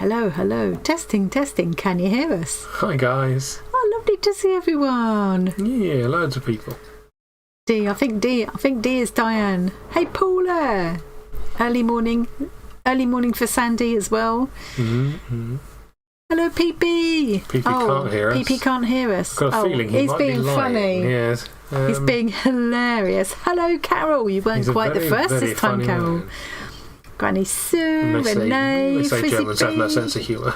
Hello, hello. Testing, testing. Can you hear us? Hi, guys. Oh, lovely to see everyone. Yeah, loads of people. I think D is Diane. Hey, Paula. Early morning for Sandy as well. Mm-hmm. Hello, PP. PP can't hear us. PP can't hear us. I've got a feeling he's being funny. Yes. He's being hilarious. Hello, Carol. You weren't quite the first this time, Carol. Man. Granny Sue, Renee, they say Frizzy Germans have no sense of humour.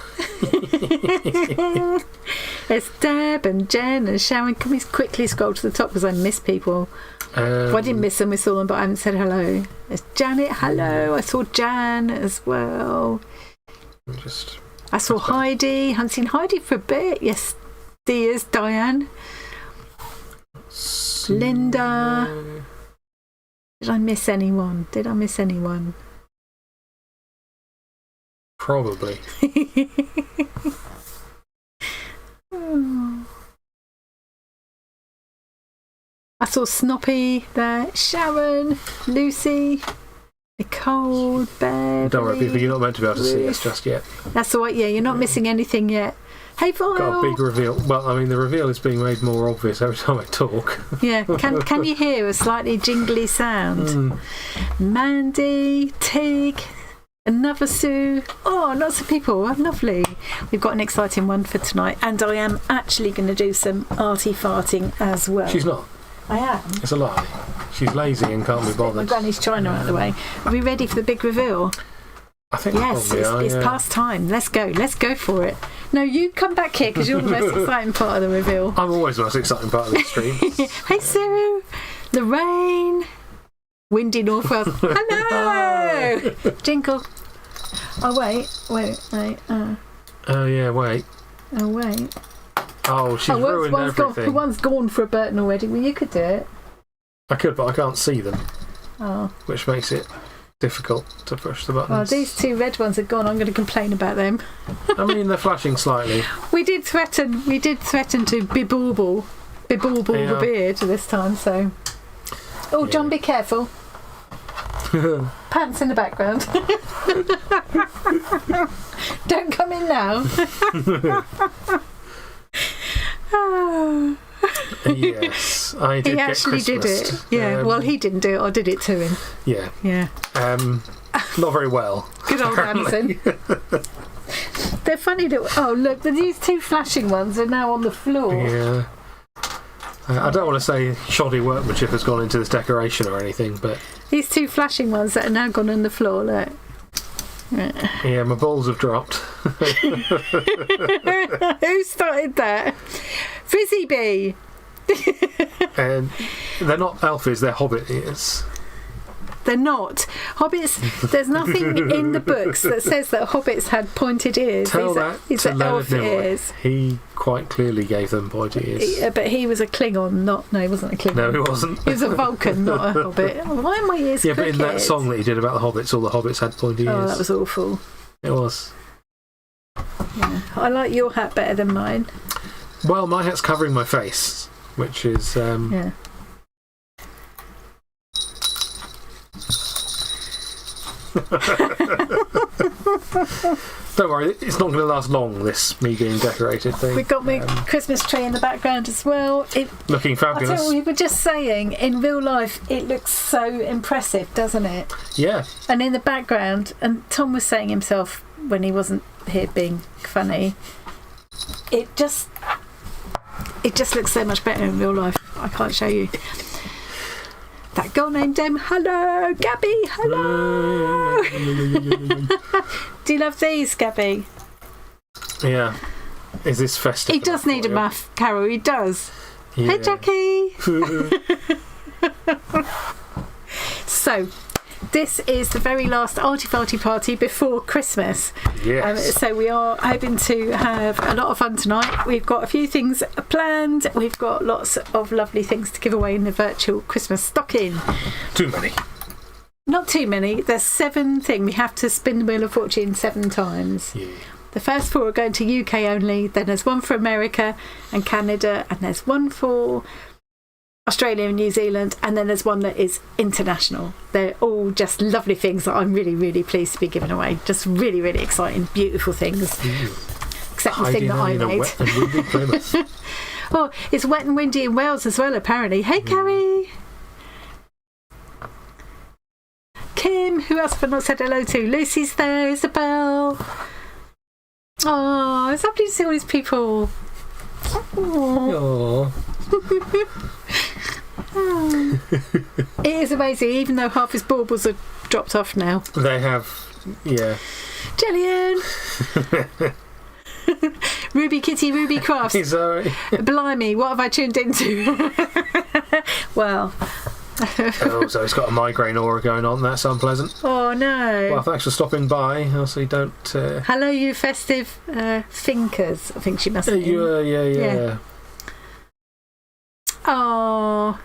There's Deb and Jen and Sharon. Can we quickly scroll to the top because I miss people? Well, I didn't miss them, we saw them, but I haven't said hello. There's Janet, hello. I saw Jan as well. I saw Heidi. Haven't seen Heidi for a bit. Yes, there's Diane. Linda. Did I miss anyone? Probably. I saw Snoppy there, Sharon, Lucy, Nicole, Beverly. Don't worry, people, you're not meant to be able to see us just yet. That's all right, yeah, you're not missing anything yet. Hey, Vile. Got a big reveal. Well, I mean, the reveal is being made more obvious every time I talk. Yeah, can you hear a slightly jingly sound? Mandy, Tig, another Sue. Oh, lots of people. Lovely. We've got an exciting one for tonight, and I am actually going to do some arty farting as well. She's not. I am. It's a lie. She's lazy and can't be bothered. My granny's china out of the way. Are we ready for the big reveal? I think yes, it's past time. Let's go for it. No, you come back here because you're the most exciting part of the reveal. I'm always the most exciting part of the stream. Hey, Sue, Lorraine, Windy North Wales. Hello, Jingle. Oh wait. Oh yeah, wait. Oh wait. Oh, she's ruined everything. One's gone for a Burton already. Well, you could do it. I could, but I can't see them. Oh. Which makes it difficult to push the buttons. Well, these two red ones are gone. I'm going to complain about them. I mean, they're flashing slightly. We did threaten to bibauble the beard this time, so... Oh, yeah. John, be careful. Pants in the background. Don't come in now. Yes, I did. He actually did it. Yeah. Well, he didn't do it. I did it to him. Yeah. Yeah. Not very well. Good old Anderson. They're funny little. Oh, look! These two flashing ones are now on the floor. Yeah. I don't want to say shoddy workmanship has gone into this decoration or anything, but these two flashing ones that are now gone on the floor. Look. Yeah, my balls have dropped. Who started that? Frizzy Bee. And they're not elfies, they're hobbit ears. They're not. Hobbits, there's nothing in the books that says that hobbits had pointed ears. These are elf ears. He quite clearly gave them pointy ears. But he was a Klingon, he wasn't a Klingon. No, he wasn't. He was a Vulcan, not a hobbit. Why are my ears crooked? But in that song that he did about the hobbits, all the hobbits had pointy ears. Oh, that was awful. It was. Yeah. I like your hat better than mine. Well, my hat's covering my face, which is... Yeah. Don't worry, it's not going to last long, this me being decorated thing. We've got my Christmas tree in the background as well. Looking fabulous. I tell you, we were just saying, in real life, it looks so impressive, doesn't it? Yeah. And in the background, and Tom was saying himself when he wasn't here being funny, it just looks so much better in real life. I can't show you. That girl named Em. Hello, Gaby. Hello. Do you love these, Gaby? Yeah. Is this festive? He does need a muff, Carol. He does. Yeah. Hey, Jackie. So, this is the very last Arty Farty Party before Christmas. Yes. So we are hoping to have a lot of fun tonight. We've got a few things planned. We've got lots of lovely things to give away in the virtual Christmas stocking. Too many. Not too many. There's 7 things. We have to spin the Wheel of Fortune 7 times. Yeah. The first 4 are going to UK only. Then there's one for America and Canada. And there's one for Australia and New Zealand, and then there's one that is international. They're all just lovely things that I'm really, really pleased to be giving away. Just really, really exciting, beautiful things. Except the thing that I made. Wet and windy Plymouth. Oh, it's wet and windy in Wales as well, apparently. Hey, Carrie. Kim, who else have I not said hello to? Lucy's there, Isabel. Oh, it's lovely to see all these people. Oh. It is amazing, even though half his baubles are dropped off now. They have, yeah. Jillian! Ruby Kitty, Ruby Crafts. Sorry. Blimey, what have I tuned into? Well. So he's got a migraine aura going on. That's unpleasant. Oh no. Well, thanks for stopping by. Also, don't. Hello, you festive thinkers. I think she must be. Yeah. Oh.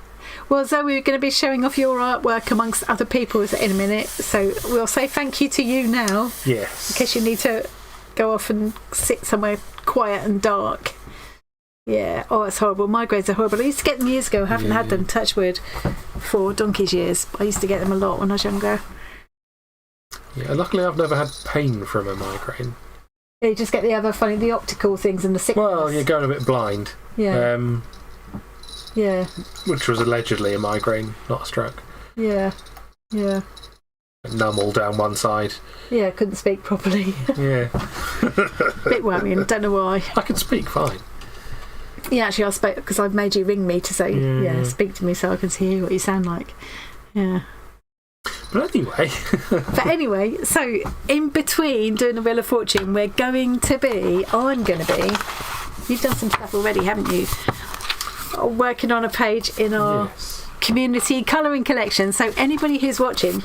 Well, Zoe, we're going to be showing off your artwork amongst other people in a minute. So we'll say thank you to you now. Yes. In case you need to go off and sit somewhere quiet and dark. Yeah. Oh, it's horrible. Migraines are horrible. I used to get them years ago. I haven't had them, touch wood, for donkey's years. I used to get them a lot when I was younger. Yeah. Luckily, I've never had pain from a migraine. You just get the optical things and the sickness. Well, you're going a bit blind. Yeah. Yeah. Which was allegedly a migraine, not a stroke. Yeah. Yeah. Numb all down one side. Yeah, couldn't speak properly. Yeah. Bit worrying, don't know why. I can speak fine. Yeah, actually I spoke because I've made you ring me to say, speak to me so I can hear what you sound like. Yeah. But anyway. So in between doing the Wheel of Fortune, I'm going to be, you've done some stuff already, haven't you? Working on a page in our community colouring collection. So anybody who's watching,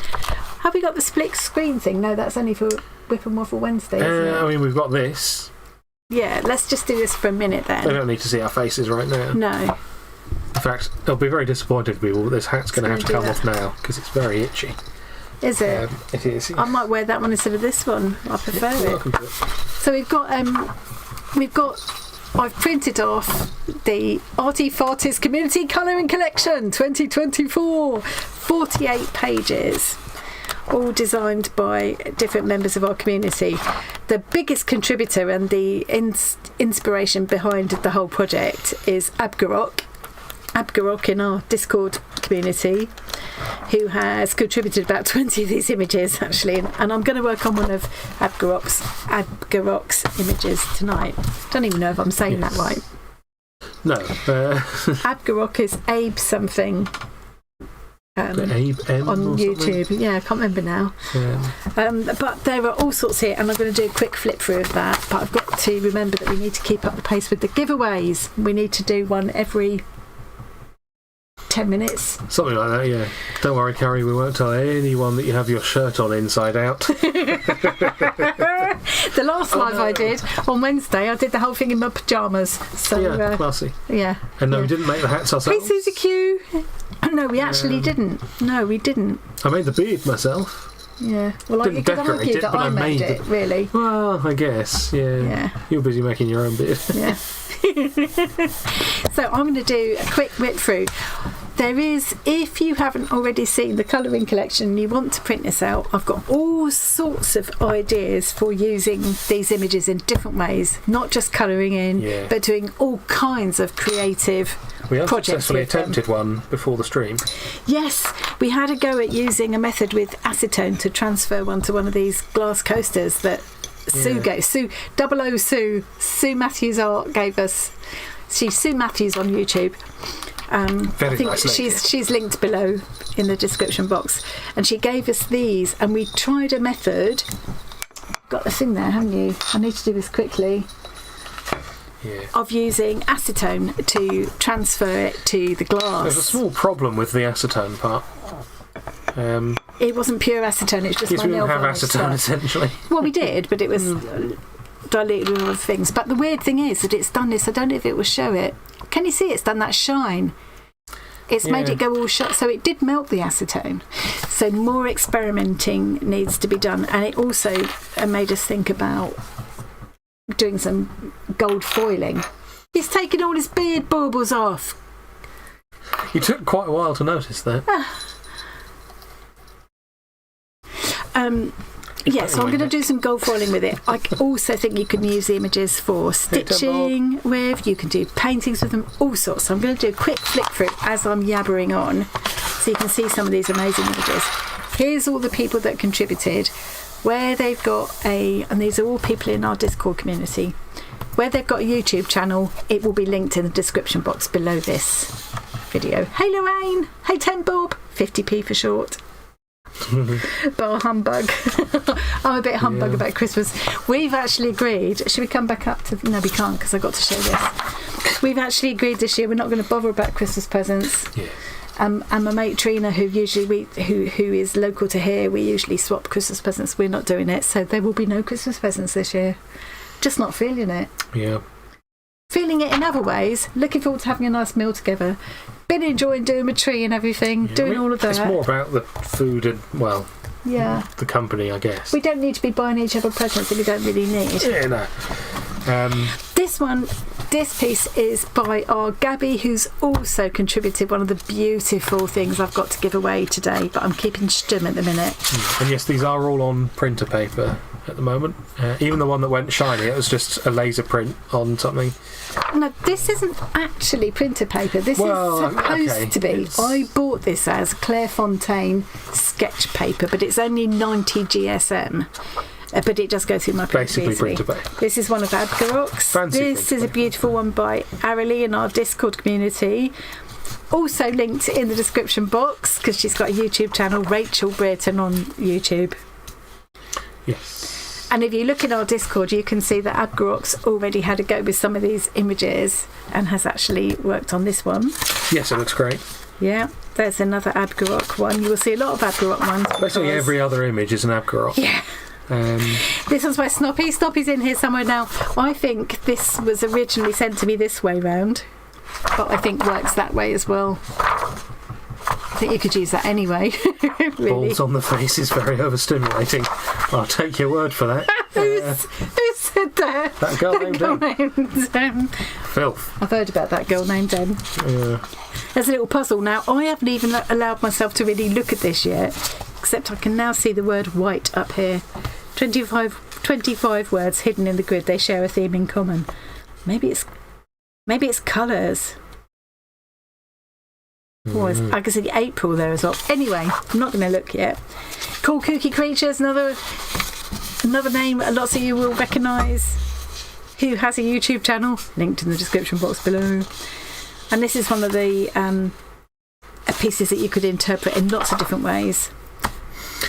have we got the split screen thing? No, that's only for Whip and Waffle Wednesday, isn't it? I mean, we've got this. Yeah, let's just do this for a minute then. They don't need to see our faces right now. No. In fact, they'll be very disappointed with all this hat's going to have to come off now because it's very itchy. Is it? It is. I might wear that one instead of this one. I prefer it. Welcome to it. So I've printed off the Arty Farty's Community Colouring Collection 2024. 48 pages. All designed by different members of our community. The biggest contributor and the inspiration behind the whole project is Abgarok in our Discord community, who has contributed about 20 of these images actually, and I'm going to work on one of Abgarok's images tonight. Don't even know if I'm saying that right. No. Abgarok is Abe something. Abe M on YouTube. Something? Yeah, I can't remember now. But there are all sorts here, and I'm going to do a quick flip through of that. But I've got to remember that we need to keep up the pace with the giveaways. We need to do one every 10 minutes. Something like that, yeah. Don't worry, Carrie, we won't tell anyone that you have your shirt on inside out. The last live I did on Wednesday, I did the whole thing in my pyjamas. So, yeah, classy. Yeah. And no, we didn't make the hats ourselves. Hey, Susie Q. No, we actually didn't. No, we didn't. I made the beard myself. Yeah. Well, you could argue that I made it, really. Well, I guess, yeah. You're busy making your own beard. Yeah. So I'm going to do a quick whip through. There is, if you haven't already seen the colouring collection and you want to print this out, I've got all sorts of ideas for using these images in different ways, not just colouring in, but doing all kinds of creative we projects. Unsuccessfully attempted one before the stream. Yes, we had a go at using a method with acetone to transfer one to one of these glass coasters that Sue Matthews Art gave us. She's Sue Matthews on YouTube. Very I think nice lady. she's linked below in the description box, and she gave us these, and we tried a method. Got the thing there, haven't you? I need to do this quickly. Yeah. Of using acetone to transfer it to the glass. There's a small problem with the acetone part. It wasn't pure acetone, it's just my we nail didn't have varnish acetone stuff. essentially. Well, we did, but it was diluted with other things. But the weird thing is that it's done this, I don't know if it will show it. Can you see it's done that shine? It's made it go all shut, so it did melt the acetone. So more experimenting needs to be done, and it also made us think about doing some gold foiling. He's taken all his beard baubles off. You took quite a while to notice that. Yeah, so I'm going to do some gold foiling with it. I also think you can use the images for stitching with. You can do paintings with them, all sorts. So I'm going to do a quick flick through as I'm yabbering on, so you can see some of these amazing images. Here's all the people that contributed, where they've got and these are all people in our Discord community, where they've got a YouTube channel. It will be linked in the description box below this video. Hey Lorraine, hey Ten Bob, 50p for short. Bar humbug. I'm a bit humbug about Christmas. We've actually agreed, should we come back up to, no we can't because I've got to show this. We've actually agreed this year we're not going to bother about Christmas presents. And my mate Trina, who is local to here, we usually swap Christmas presents. We're not doing it, so there will be no Christmas presents this year. Just not feeling it. Yeah. Feeling it in other ways. Looking forward to having a nice meal together. Been enjoying doing my tree and everything, all of that. It's more about the food and, well, the company, I guess. We don't need to be buying each other presents that we don't really need. Yeah, no. This piece is by our Gaby, who's also contributed one of the beautiful things I've got to give away today, but I'm keeping stum at the minute. And yes, these are all on printer paper at the moment. Even the one that went shiny, it was just a laser print on something. No, this isn't actually printer paper. This is supposed to be. I bought this as Clairefontaine sketch paper, but it's only 90 GSM. But it does go through my printer. Basically printer paper. This is one of Adgarok's. This is a beautiful one by Arilee in our Discord community. Also linked in the description box because she's got a YouTube channel, Rachel Brereton on YouTube. Yes. And if you look in our Discord, you can see that Adgarok's already had a go with some of these images and has actually worked on this one. Yes, it looks great. Yeah, there's another Adgarok one. You will see a lot of Adgarok ones. Basically every other image is an Adgarok. Yeah. This one's by Snoppy. Snoppy's in here somewhere now. I think this was originally sent to me this way round, but I think works that way as well. I think you could use that anyway. Really. Balls on the face is very overstimulating. I'll take your word for that. Who said that? That girl named Em. Filth. I've heard about that girl named Em. Yeah. There's a little puzzle now. I haven't even allowed myself to really look at this yet, except I can now see the word white up here. 25 words hidden in the grid. They share a theme in common. Maybe it's colours. I can see April there as well. Anyway, I'm not going to look yet. Cool Kooky Creatures, another name lots of you will recognise, who has a YouTube channel, linked in the description box below. And this is one of the pieces that you could interpret in lots of different ways.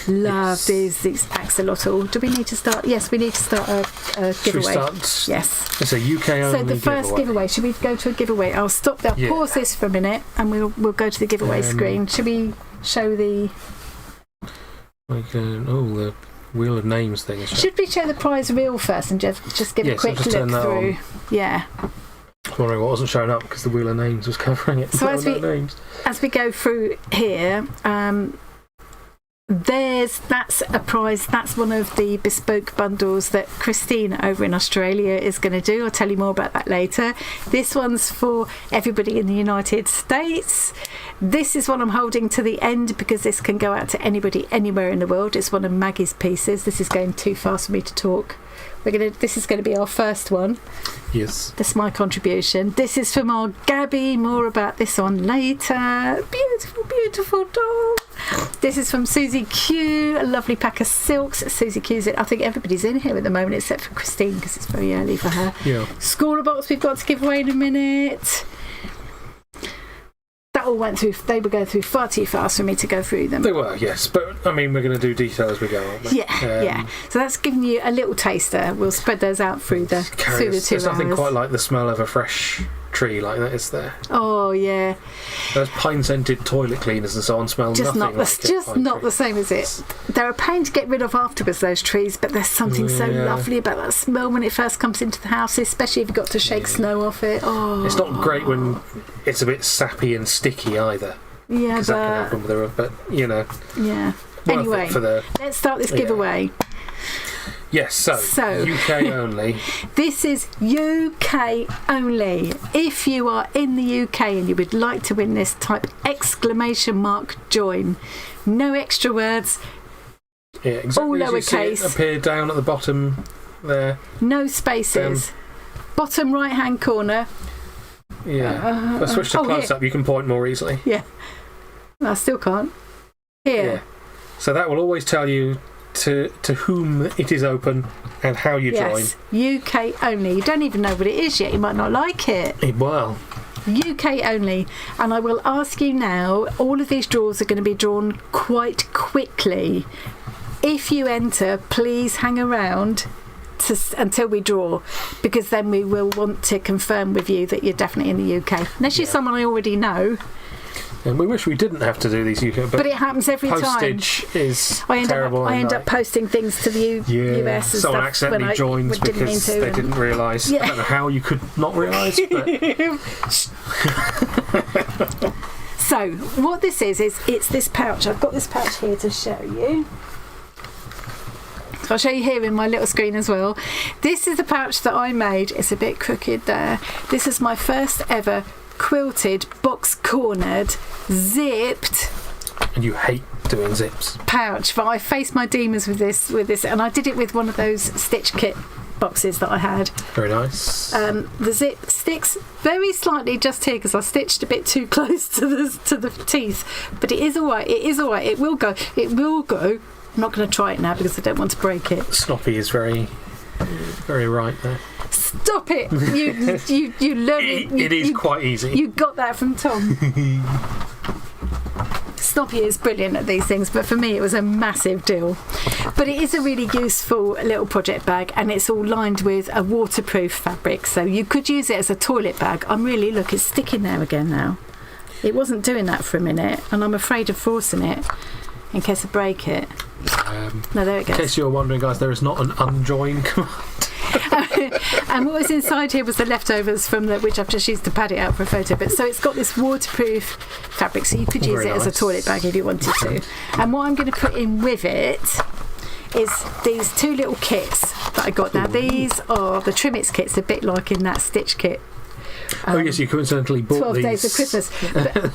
Love these axolotl. Do we need to start? Yes, we need to start a giveaway. Should we start? Yes. It's a UK only So the first giveaway. Should we go to a giveaway? I'll pause this for a minute and we'll go to the giveaway screen. Should we show the... the Wheel of Names thing. Should we show the prize reel first and just give a quick look through? On. Yeah. I was wondering what wasn't showing up because the Wheel of Names was covering it. So as we go through here, that's a prize. That's one of the bespoke bundles that Christine over in Australia is going to do. I'll tell you more about that later. This one's for everybody in the United States. This is one I'm holding to the end because this can go out to anybody anywhere in the world. It's one of Maggie's pieces. This is going too fast for me to talk. This is going to be our first one. Yes. That's my contribution. This is from our Gaby. More about this on later. Beautiful, beautiful doll. This is from Susie Q. A lovely pack of silks. Susie Q's it. I think everybody's in here at the moment except for Christine because it's very early for her. Yeah. Schooler box we've got to give away in a minute. That all went through. They were going through far too fast for me to go through them. They were, yes, but I mean we're going to do detail as we go, aren't we? Yeah. So that's giving you a little taster. We'll spread those out through the 2 hours. There's nothing quite like the smell of a fresh tree like that, is there? Oh yeah. Those pine-scented toilet cleaners and so on smell nothing like it. Just not the same as it. They're a pain to get rid of afterwards, those trees, but there's something so lovely about that smell when it first comes into the house, especially if you've got to shake snow off it. Oh. It's not great when it's a bit sappy and sticky either. Yeah, because that can happen with but you know. Yeah. Anyway, let's start this giveaway. Yes, so UK only. This is UK only. If you are in the UK and you would like to win this, type !join. No extra words. Yeah, exactly. All lowercase. It appear down at the bottom there. No spaces. Bottom right hand corner. Yeah. If I switch to close up, you can point more easily. Yeah. I still can't. Here. Yeah. So that will always tell you to whom it is open and how you join. UK only. You don't even know what it is yet. You might not like it. Well. UK only. And I will ask you now, all of these draws are going to be drawn quite quickly. If you enter, please hang around until we draw, because then we will want to confirm with you that you're definitely in the UK. Unless you're someone I already know. And we wish we didn't have to do these UK, but it happens every postage time. Is terrible. I end up posting things to the US and someone stuff accidentally joins because they didn't realise. I don't know how you could not realise. But so what this is it's this pouch. I've got this pouch here to show you. I'll show you here in my little screen as well. This is the pouch that I made. It's a bit crooked there. This is my first ever quilted, box cornered, zipped. And you hate doing zips. Pouch, but I faced my demons with this, and I did it with one of those stitch kit boxes that I had. Very nice. The zip sticks very slightly just here because I stitched a bit too close to the teeth, but it is all right. It will go. I'm not going to try it now because I don't want to break it. Snoppy is very, very right there. Stop it! You learn it. It is quite easy. You got that from Tom. Snoppy is brilliant at these things, but for me it was a massive deal. But it is a really useful little project bag, and it's all lined with a waterproof fabric, so you could use it as a toilet bag. It's sticking there again now. It wasn't doing that for a minute, and I'm afraid of forcing it in case I break it. No, there it goes. In case you're wondering, guys, there is not an unjoin command. And what was inside here was the leftovers from which I've just used to pad it out for a photo. But so it's got this waterproof fabric, so you could use it as a toilet bag if you wanted to. And what I'm going to put in with it is these two little kits that I got. Now these are the Trimmets kits, a bit like in that stitch kit. Yes, you coincidentally bought 12 these. Days of Christmas.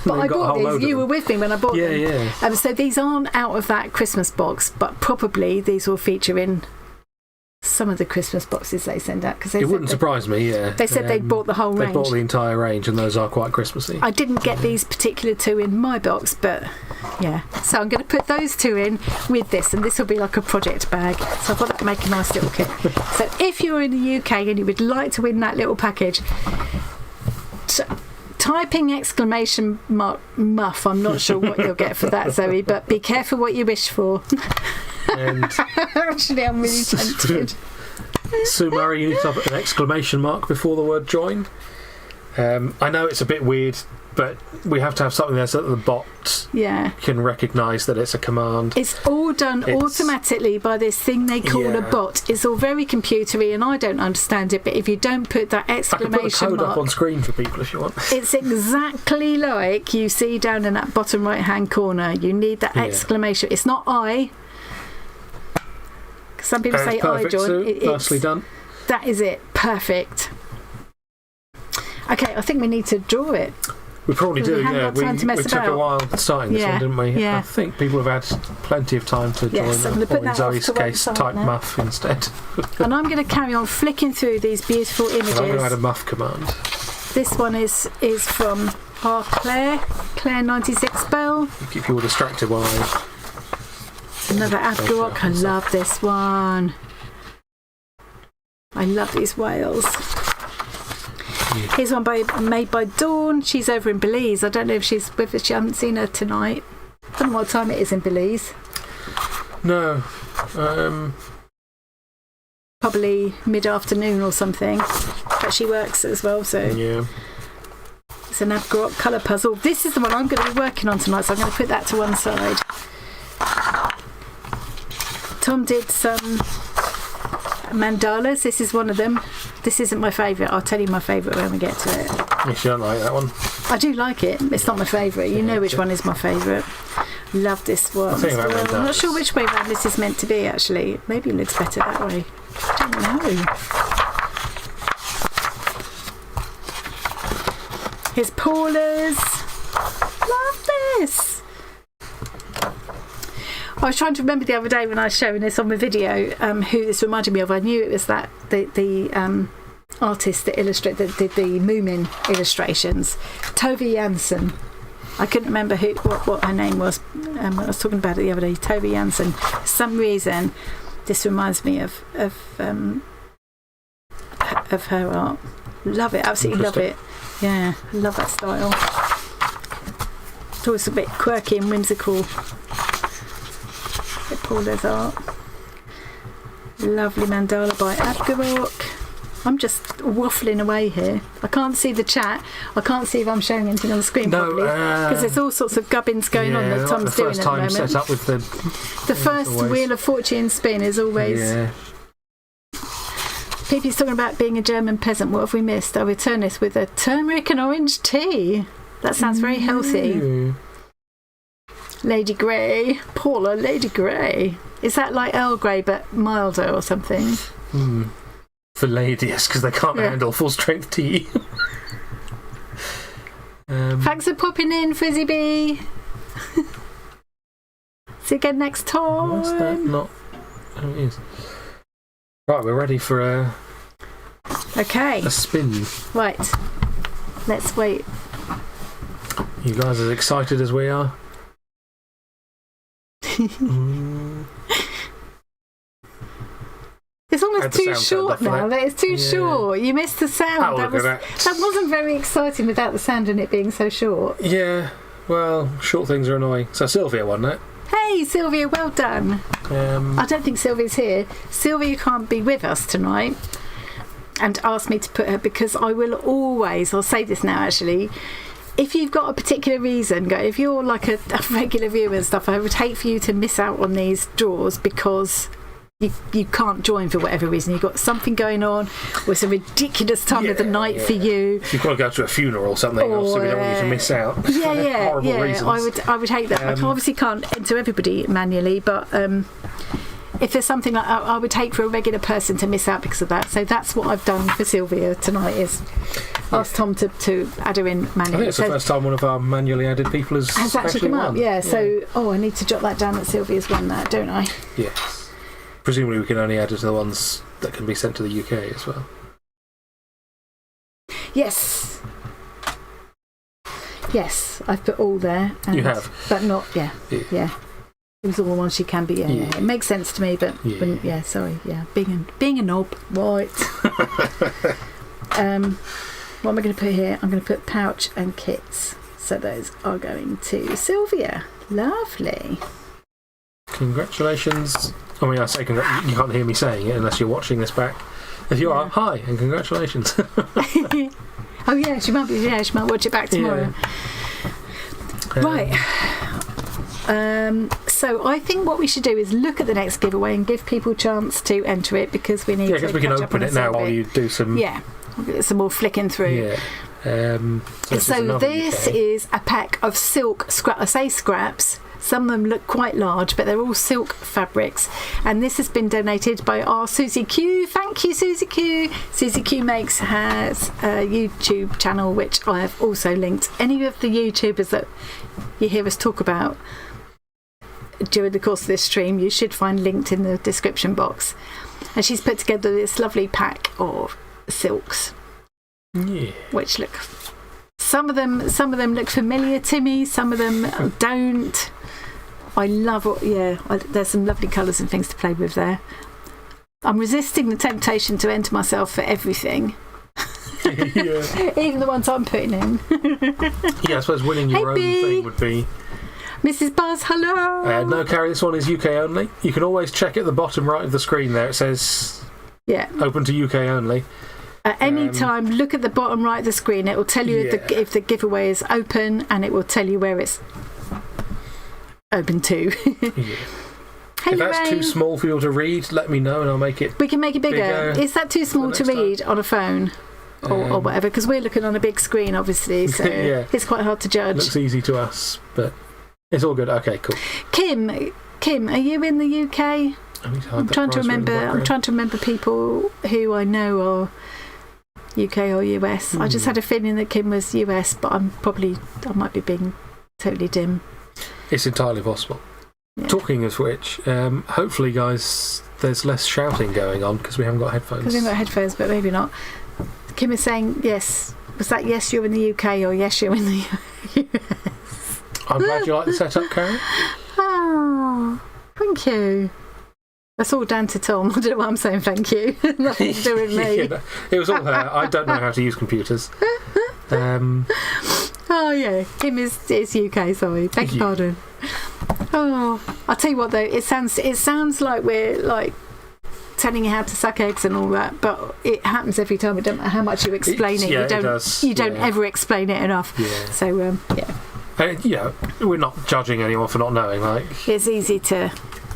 But I bought these. You were with me when I bought them. Yeah. So these aren't out of that Christmas box, but probably these will feature in some of the Christmas boxes they send out. Cause it wouldn't surprise me, They said they'd bought the whole range. They bought the entire range, and those are quite Christmassy. I didn't get these particular two in my box, but yeah. So I'm going to put those two in with this, and this will be like a project bag. So I've got to make a nice little kit. So if you're in the UK and you would like to win that little package, typing exclamation mark muff. I'm not sure what you'll get for that, Zoe, but be careful what you wish for. And actually, I'm really tempted. Sue Murray, you need to have an exclamation mark before the word join. I know it's a bit weird, but we have to have something there so that the bot can recognise that it's a command. It's all done automatically by this thing they call a bot. It's all very computery, and I don't understand it, but if you don't put that exclamation mark... I can put the code up on screen for people if you want. It's exactly like you see down in that bottom right-hand corner. You need that exclamation. It's not I. Some people say I join. Nicely done. That is it. Perfect. Okay, I think we need to draw it. We probably do, yeah. We took a while starting this one, didn't we? Yeah. I think people have had plenty of time to join I'm or in Zoe's case, type muff instead. And I'm going to carry on flicking through these beautiful images. I'm going to add a muff command. This one is from Claire 96 Bell. Keep you all distracted while I... Another Abgarok. I love this one. I love these whales. Here's one made by Dawn. She's over in Belize. I don't know if she's with us. I haven't seen her tonight. I don't know what time it is in Belize. No. Probably mid-afternoon or something. But she works as well, so... Yeah. It's an Abgarok colour puzzle. This is the one I'm going to be working on tonight, so I'm going to put that to one side. Tom did some mandalas. This is one of them. This isn't my favourite. I'll tell you my favourite when we get to it. Yes, you don't like that one. I do like it. It's not my favourite. You know which one is my favourite. Love this one. I'm not sure which way around this is meant to be, actually. Maybe it looks better that way. I don't know. Here's Paula's. Love this. I was trying to remember the other day when I was showing this on my video who this reminded me of. I knew it was that the artist that did the Moomin illustrations, Tove Jansson. I couldn't remember what her name was when I was talking about it the other day. Tove Jansson. For some reason, this reminds me of her art. Love it, absolutely love it. Yeah, I love that style. It's always a bit quirky and whimsical. Paula's art. Lovely mandala by Abgarok. I'm just waffling away here. I can't see the chat. I can't see if I'm showing anything on the screen properly because there's all sorts of gubbins going on that Tom's doing at the moment. Set up with the first Wheel of Fortune spin is always. Yeah. Pepe's talking about being a German peasant. What have we missed? I'll return this with a turmeric and orange tea. That sounds very healthy. Lady Grey. Paula, Lady Grey. Is that like Earl Grey but milder or something? For ladies, because they can't handle full strength tea. Thanks for popping in, Frizzy B. See you again next time. What's that? Not. Oh, it is. Right, we're ready for a spin. Right. Let's wait. You guys as excited as we are? It's almost too short now. It's too short. You missed the sound. That wasn't very exciting without the sound and it being so short. Yeah, well, short things are annoying. So Sylvia won that. Hey, Sylvia, well done. I don't think Sylvia's here. Sylvia can't be with us tonight and asked me to put her because I will always, I'll say this now actually, if you've got a particular reason, if you're like a regular viewer and stuff, I would hate for you to miss out on these draws because you can't join for whatever reason. You've got something going on, or it's a ridiculous time of the night for you. If you've got to go to a funeral or something, obviously we don't want you to miss out. Horrible reasons. I would hate that. I obviously can't enter everybody manually, but if there's something like that, I would hate for a regular person to miss out because of that. So that's what I've done for Sylvia tonight, is ask Tom to add her in manually. I think it's the first time one of our manually added people has actually come up. So I need to jot that down that Sylvia's won that, don't I? Yes. Presumably we can only add it to the ones that can be sent to the UK as well. Yes, I've put all there. You have? But not, yeah. It was all the ones she can be, It makes sense to me, but, sorry, being a knob, right. What am I going to put here? I'm going to put pouch and kits. So those are going to Sylvia. Lovely. Congratulations. I mean, I say you can't hear me saying it unless you're watching this back. If you are, hi and congratulations. Oh yeah, she might watch it back tomorrow. Right. So I think what we should do is look at the next giveaway and give people a chance to enter it because we need to. Yeah, because we can open it now while you do some. Yeah, we'll get some more flicking through. Yeah. So this is a pack of silk scraps. Some of them look quite large, but they're all silk fabrics. And this has been donated by our Susie Q. Thank you, Susie Q. Susie Q has a YouTube channel, which I have also linked. Any of the YouTubers that you hear us talk about during the course of this stream, you should find linked in the description box. And she's put together this lovely pack of silks, which look... Some of them look familiar to me. Some of them don't. I love there's some lovely colours and things to play with there. I'm resisting the temptation to enter myself for everything. Even the ones I'm putting in. I suppose winning your own thing would be... Mrs. Buzz, hello! No, Carrie, this one is UK only. You can always check at the bottom right of the screen there. It says open to UK only. At any time, look at the bottom right of the screen. It will tell you if the giveaway is open, and it will tell you where it's open to. If that's too small for you to read, let me know and I'll make it. We can make it bigger. Is that too small to read on a phone or whatever? Because we're looking on a big screen, obviously, so it's quite hard to judge. Looks easy to us, but It's all good. Okay, cool. Kim, are you in the UK? I'm trying to remember people who I know are UK or US. I just had a feeling that Kim was US, but I might be being totally dim. It's entirely possible. Yeah. Talking of which, hopefully, guys, there's less shouting going on because we haven't got headphones. Because we haven't got headphones, but maybe not. Kim is saying yes. Was that yes, you're in the UK, or yes, you're in the US? I'm glad you like the setup, Karen. Oh, thank you. That's all down to Tom. I don't know why I'm saying thank you. Nothing to do with me. Yeah, it was all her. I don't know how to use computers. Oh yeah, Kim is UK. Sorry, beg your pardon. Oh, I'll tell you what though. It sounds like we're like telling you how to suck eggs and all that, but it happens every time. It don't matter how much you explain it. You don't ever explain it enough. Yeah. So yeah. We're not judging anyone for not knowing. Like, it's easy to.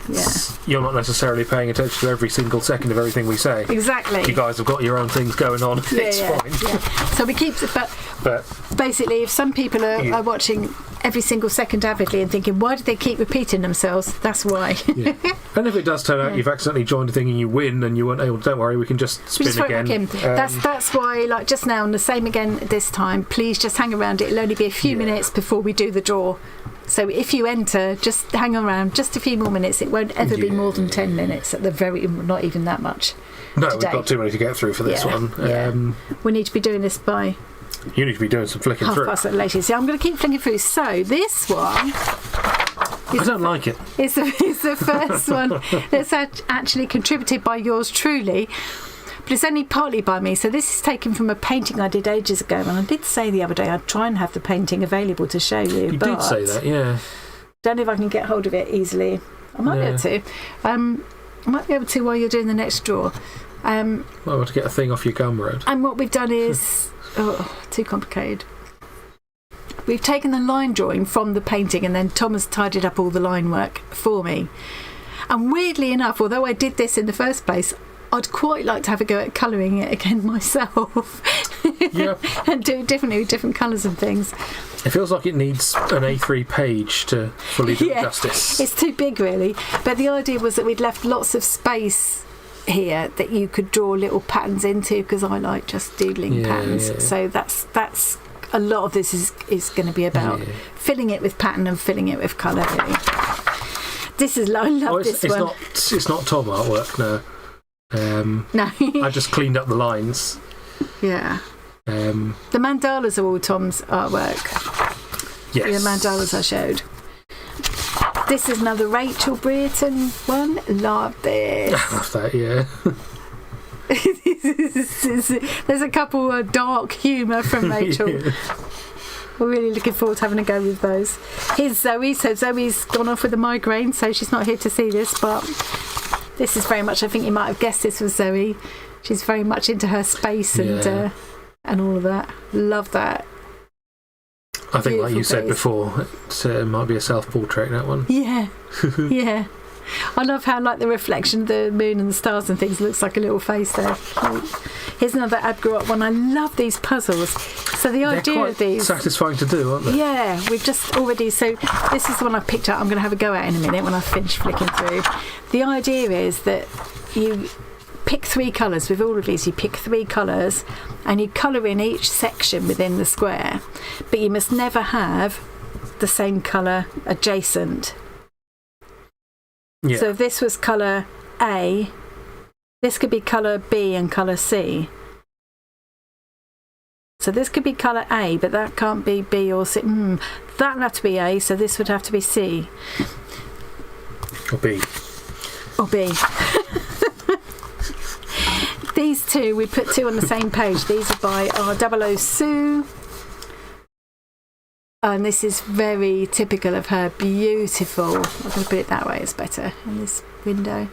Yeah. You're not necessarily paying attention to every single second of everything we say. Exactly. You guys have got your own things going on. It's fine. Yeah. So we keep, but basically, if some people are watching every single second avidly and thinking, why do they keep repeating themselves? That's why. Yeah. And if it does turn out you've accidentally joined a thing and you win and you weren't able, don't worry, we can just spin again. That's why, like just now, and the same again this time. Please just hang around. It'll only be a few minutes before we do the draw. So if you enter, just hang around just a few more minutes. It won't ever be more than 10 minutes at the not even that much. No, today. We've got too many to get through for this one. Yeah. We need to be doing this by... You need to be doing some flicking through. 1:30 at the latest. So I'm going to keep flicking through. So this one... I don't like it. It's the first one that's actually contributed by yours truly. But it's only partly by me. So this is taken from a painting I did ages ago. And I did say the other day I'd try and have the painting available to show you. You did say that, yeah. Don't know if I can get hold of it easily. I might be able to. I might be able to while you're doing the next draw. Well, to get a thing off your gum road. And what we've done is... too complicated. We've taken the line drawing from the painting and then Tom has tidied up all the line work for me. And weirdly enough, although I did this in the first place, I'd quite like to have a go at colouring it again myself. Yeah. And do it differently with different colours and things. It feels like it needs an A3 page to fully do justice. It's too big, really. But the idea was that we'd left lots of space here that you could draw little patterns into, because I like just doodling patterns. Yeah. So that's a lot of this is going to be about filling it with pattern and filling it with colour, really. This is I love this one. It's not Tom artwork, no. No. I just cleaned up the lines. Yeah. The mandalas are all Tom's artwork. Yes. The mandalas I showed. This is another Rachel Brereton one. Love this. I love that, yeah. There's a couple of dark humour from Rachel. Yeah. We're really looking forward to having a go with those. Here's Zoe. So Zoe's gone off with a migraine, so she's not here to see this, but this is very much, I think you might have guessed this was Zoe. She's very much into her space and all of that. Love that. I think, like you said before, it might be a self-portrait, that one. Yeah. Yeah. I love how, like, the reflection of the moon and the stars and things looks like a little face there. Cute. Here's another Abgarot one. I love these puzzles. So the idea of these... satisfying to do, aren't they? Yeah. We've just already... So this is the one I've picked out. I'm going to have a go at in a minute when I've finished flicking through. The idea is that you pick 3 colours. With all of these, you pick 3 colours and you colour in each section within the square. But you must never have the same colour adjacent. Yeah. So if this was colour A, this could be colour B and colour C. So this could be colour A, but that can't be B or C. That would have to be A, so this would have to be C. Or B. Or B. These two, we put 2 on the same page. These are by our 00 Sue. And this is very typical of her. Beautiful. I'm going to put it that way, it's better in this window.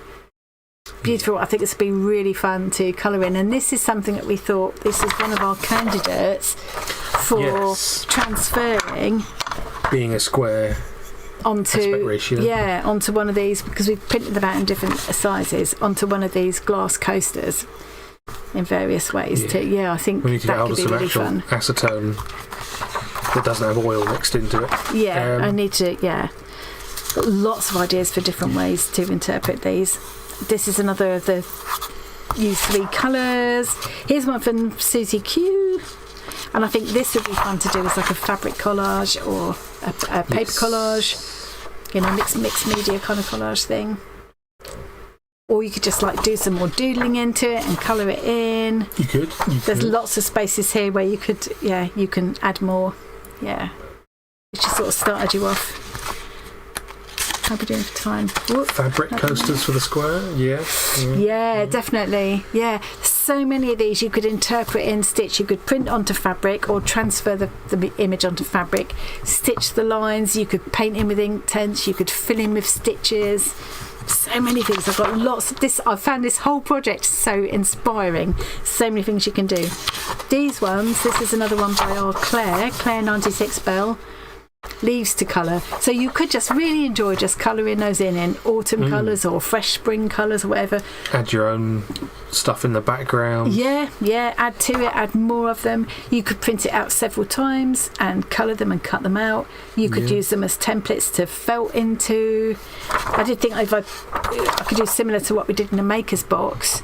Beautiful. I think it's been really fun to colour in. And this is something that we thought, this is one of our candidates for transferring. Being a square onto aspect ratio. Onto one of these, because we've printed them out in different sizes, onto one of these glass coasters in various ways too. Yeah, I think we need to that get hold could of be some really actual fun. acetone that doesn't have oil mixed into it. Yeah, I need to. Yeah, got lots of ideas for different ways to interpret these. This is another of the use 3 colours. Here's one from Susie Q. And I think this would be fun to do as like a fabric collage or a paper collage, mixed media kind of collage thing. Or you could just like do some more doodling into it and colour it in. You could. There's lots of spaces here where you can add more. Yeah. It just sort of started you off. How are we doing for time? Whoop, fabric coasters for the square, yeah, definitely. Yeah, so many of these you could interpret in stitch. You could print onto fabric or transfer the image onto fabric, stitch the lines. You could paint in with ink tents. You could fill in with stitches. So many things. I've got lots of this. I've found this whole project so inspiring. So many things you can do. These ones. This is another one by our Claire 96 Bell. Leaves to colour, so you could just really enjoy just colouring those in autumn colours or fresh spring colours or whatever. Add your own stuff in the background. Yeah, add to it, add more of them. You could print it out several times and colour them and cut them out. You could use them as templates to felt into. I did think I could do similar to what we did in the Maker's Box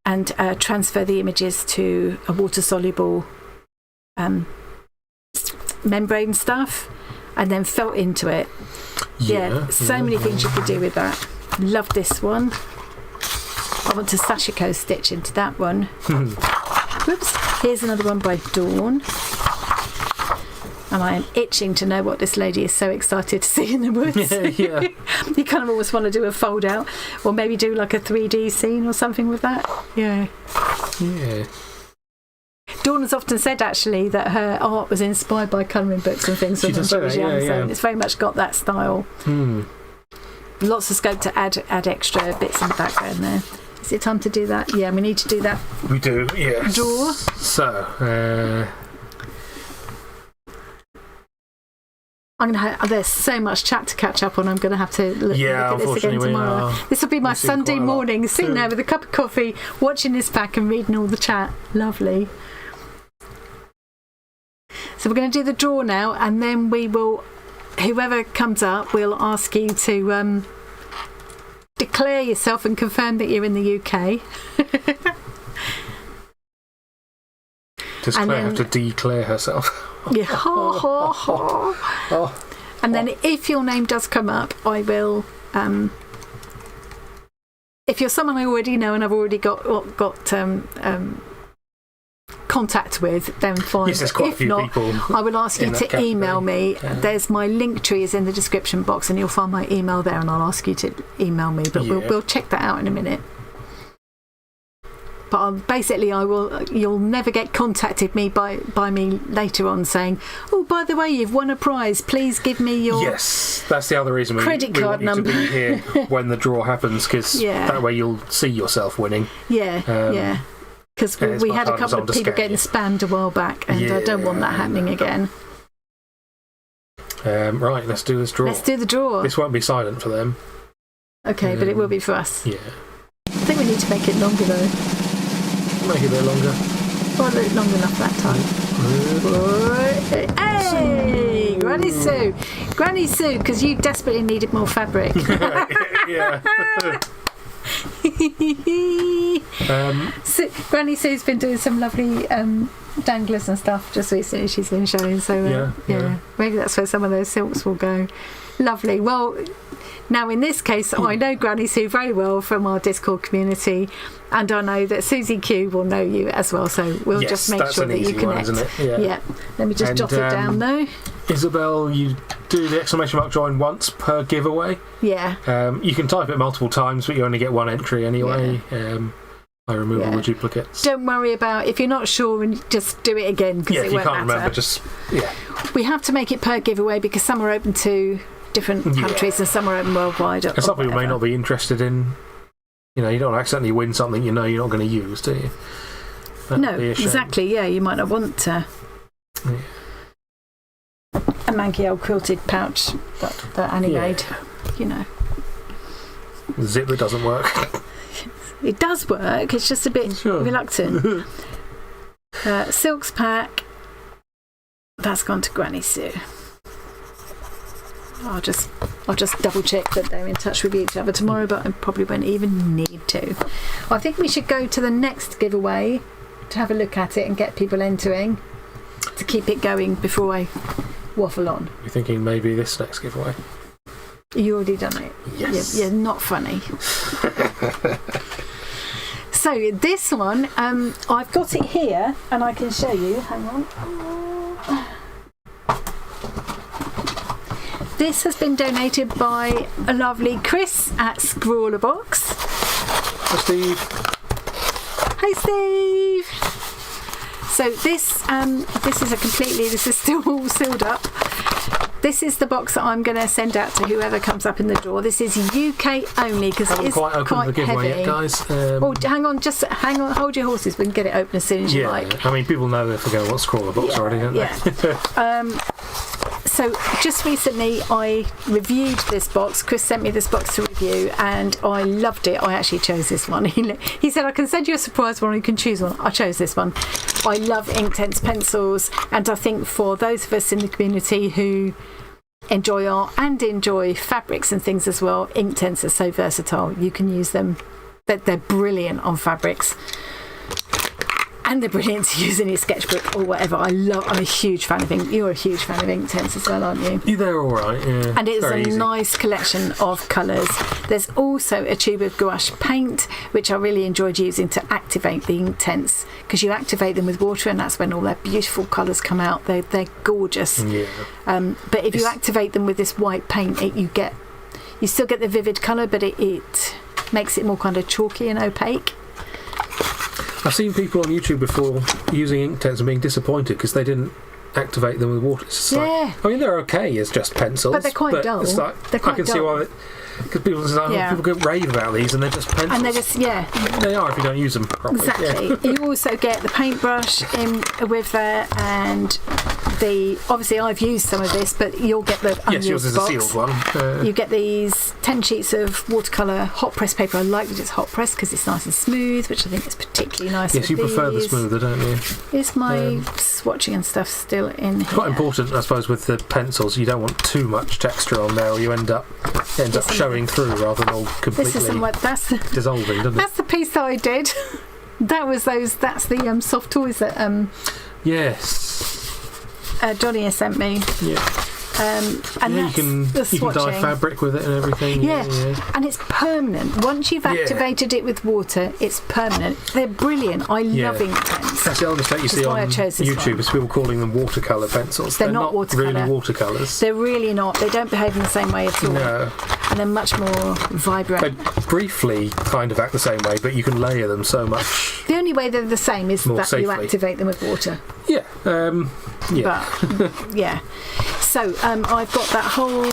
and transfer the images to a water soluble membrane stuff and then felt into it. So many things you could do with that. Love this one. I want to sashiko stitch into that one. Whoops. Here's another one by Dawn, and I am itching to know what this lady is so excited to see in the woods. You kind of always want to do a fold out or maybe do like a 3D scene or something with that. Yeah. Dawn has often said actually that her art was inspired by colouring books and things when she was young, so it's very much got that style. Lots of scope to add extra bits in the background there. Is it time to do that? Yeah, we need to do that. We do, yes. Draw. So, there's so much chat to catch up on. I'm going to have to look at this again tomorrow. This will be my Sunday morning, sitting there with a cup of coffee, watching this back and reading all the chat. Lovely. So we're going to do the draw now, and then we will, whoever comes up, we'll ask you to declare yourself and confirm that you're in the UK. Does Claire have to declare herself? Yeah. And then if your name does come up, I will. If you're someone I already know and I've already got contact with, then fine. Yes, there's quite if a few not, people I will ask you to email me. There's my Linktree is in the description box, and you'll find my email there, and I'll ask you to email me. But we'll check that out in a minute. But you'll never get contacted me by me later on saying, oh, by the way, you've won a prize. Please give me your Yes, that's the other reason credit card number to be here when the draw happens, because that way you'll see yourself winning. Because we had a couple of people getting spammed a while back, and I don't want that happening again. Right, let's do this draw. Let's do the draw. This won't be silent for them. Okay, but it will be for us. Yeah. I think we need to make it longer though. Make it a bit longer. Well, long enough that time. Hey! Granny Sue! Granny Sue, because you desperately needed more fabric. Yeah. Granny Sue's been doing some lovely danglers and stuff just recently. She's been showing, so maybe that's where some of those silks will go. Lovely. Well, now in this case, I know Granny Sue very well from our Discord community, and I know that Susie Q will know you as well. So we'll just make sure that you connect. One, isn't it? Yeah. Let me just jot it down though. Isabel, you do the exclamation mark join once per giveaway. Yeah. You can type it multiple times, but you only get one entry anyway. I remove all the duplicates. Don't worry about if you're not sure, and just do it again because it won't matter. If you can't remember, we have to make it per giveaway because some are open to different countries and some are open worldwide. And some people may not be interested in. You don't accidentally win something you're not going to use, do you? No, exactly. Yeah, you might not want to. Yeah. A manky old quilted pouch that Annie made. The zipper doesn't work. It does work, it's just a bit reluctant. Silks pack. that's gone to Granny Sue. I'll just double check that they're in touch with each other tomorrow, but I probably won't even need to. I think we should go to the next giveaway to have a look at it and get people entering to keep it going before I waffle on. You're thinking maybe this next giveaway? You already done it. Yes. You're not funny. So this one, I've got it here and I can show you. Hang on. This has been donated by a lovely Chris at Scrawlerbox. Hi, Steve. Hey, Steve. So this is still all sealed up. This is the box that I'm going to send out to whoever comes up in the door. This is UK only because it is quite opened the giveaway heavy. yet, guys. Hang on, hold your horses. We can get it open as soon as you like. I mean, people know if they go what's Scrawlerbox already, don't they? So just recently I reviewed this box. Chris sent me this box to review and I loved it. I actually chose this one. He said, I can send you a surprise one or you can choose one. I chose this one. I love Inktense pencils, and I think for those of us in the community who enjoy art and enjoy fabrics and things as well, Inktense are so versatile. You can use them. They're brilliant on fabrics. And they're brilliant to use in your sketchbook or whatever. I'm a huge fan of ink. You're a huge fan of Inktense as well, aren't you? They're all right, yeah. And it's a nice collection of colours. There's also a tube of gouache paint, which I really enjoyed using to activate the Inktense, because you activate them with water and that's when all their beautiful colours come out. They're gorgeous. Yeah. But if you activate them with this white paint, you still get the vivid colour, but it makes it more kind of chalky and opaque. I've seen people on YouTube before using Inktense and being disappointed because they didn't activate them with water. It's I mean, they're okay as just pencils, but they're quite dull. It's like, I can see why. Because people get rave about these and they're just pencils. And they're just, they are if you don't use them properly. Exactly. Yeah. You also get the paintbrush in with there, and obviously I've used some of this, but you'll get the unused yours is box. a sealed one. You get these 10 sheets of watercolour hot press paper. I like that it's hot press because it's nice and smooth, which I think is particularly nice. Yes, you prefer the smoother, don't you? Is my swatching and stuff still in here? Quite important, I suppose, with the pencils. You don't want too much texture on there, or you end up showing through rather than all completely dissolving, doesn't it? That's the piece that I did. That's the soft toys that yes. Johnny has sent me. Yeah. And you can dye fabric with it and everything. Yeah. And it's permanent. Once you've activated it with water, it's permanent. They're brilliant. I love Inktense. That's the other mistake you see on YouTube is people calling them watercolour pencils. They're not really watercolours. They're really not. They don't behave in the same way at all. No. And they're much more vibrant. They briefly kind of act the same way, but you can layer them so much. The only way they're the same is that safely. You activate them with water. Yeah. But, yeah. So I've got that whole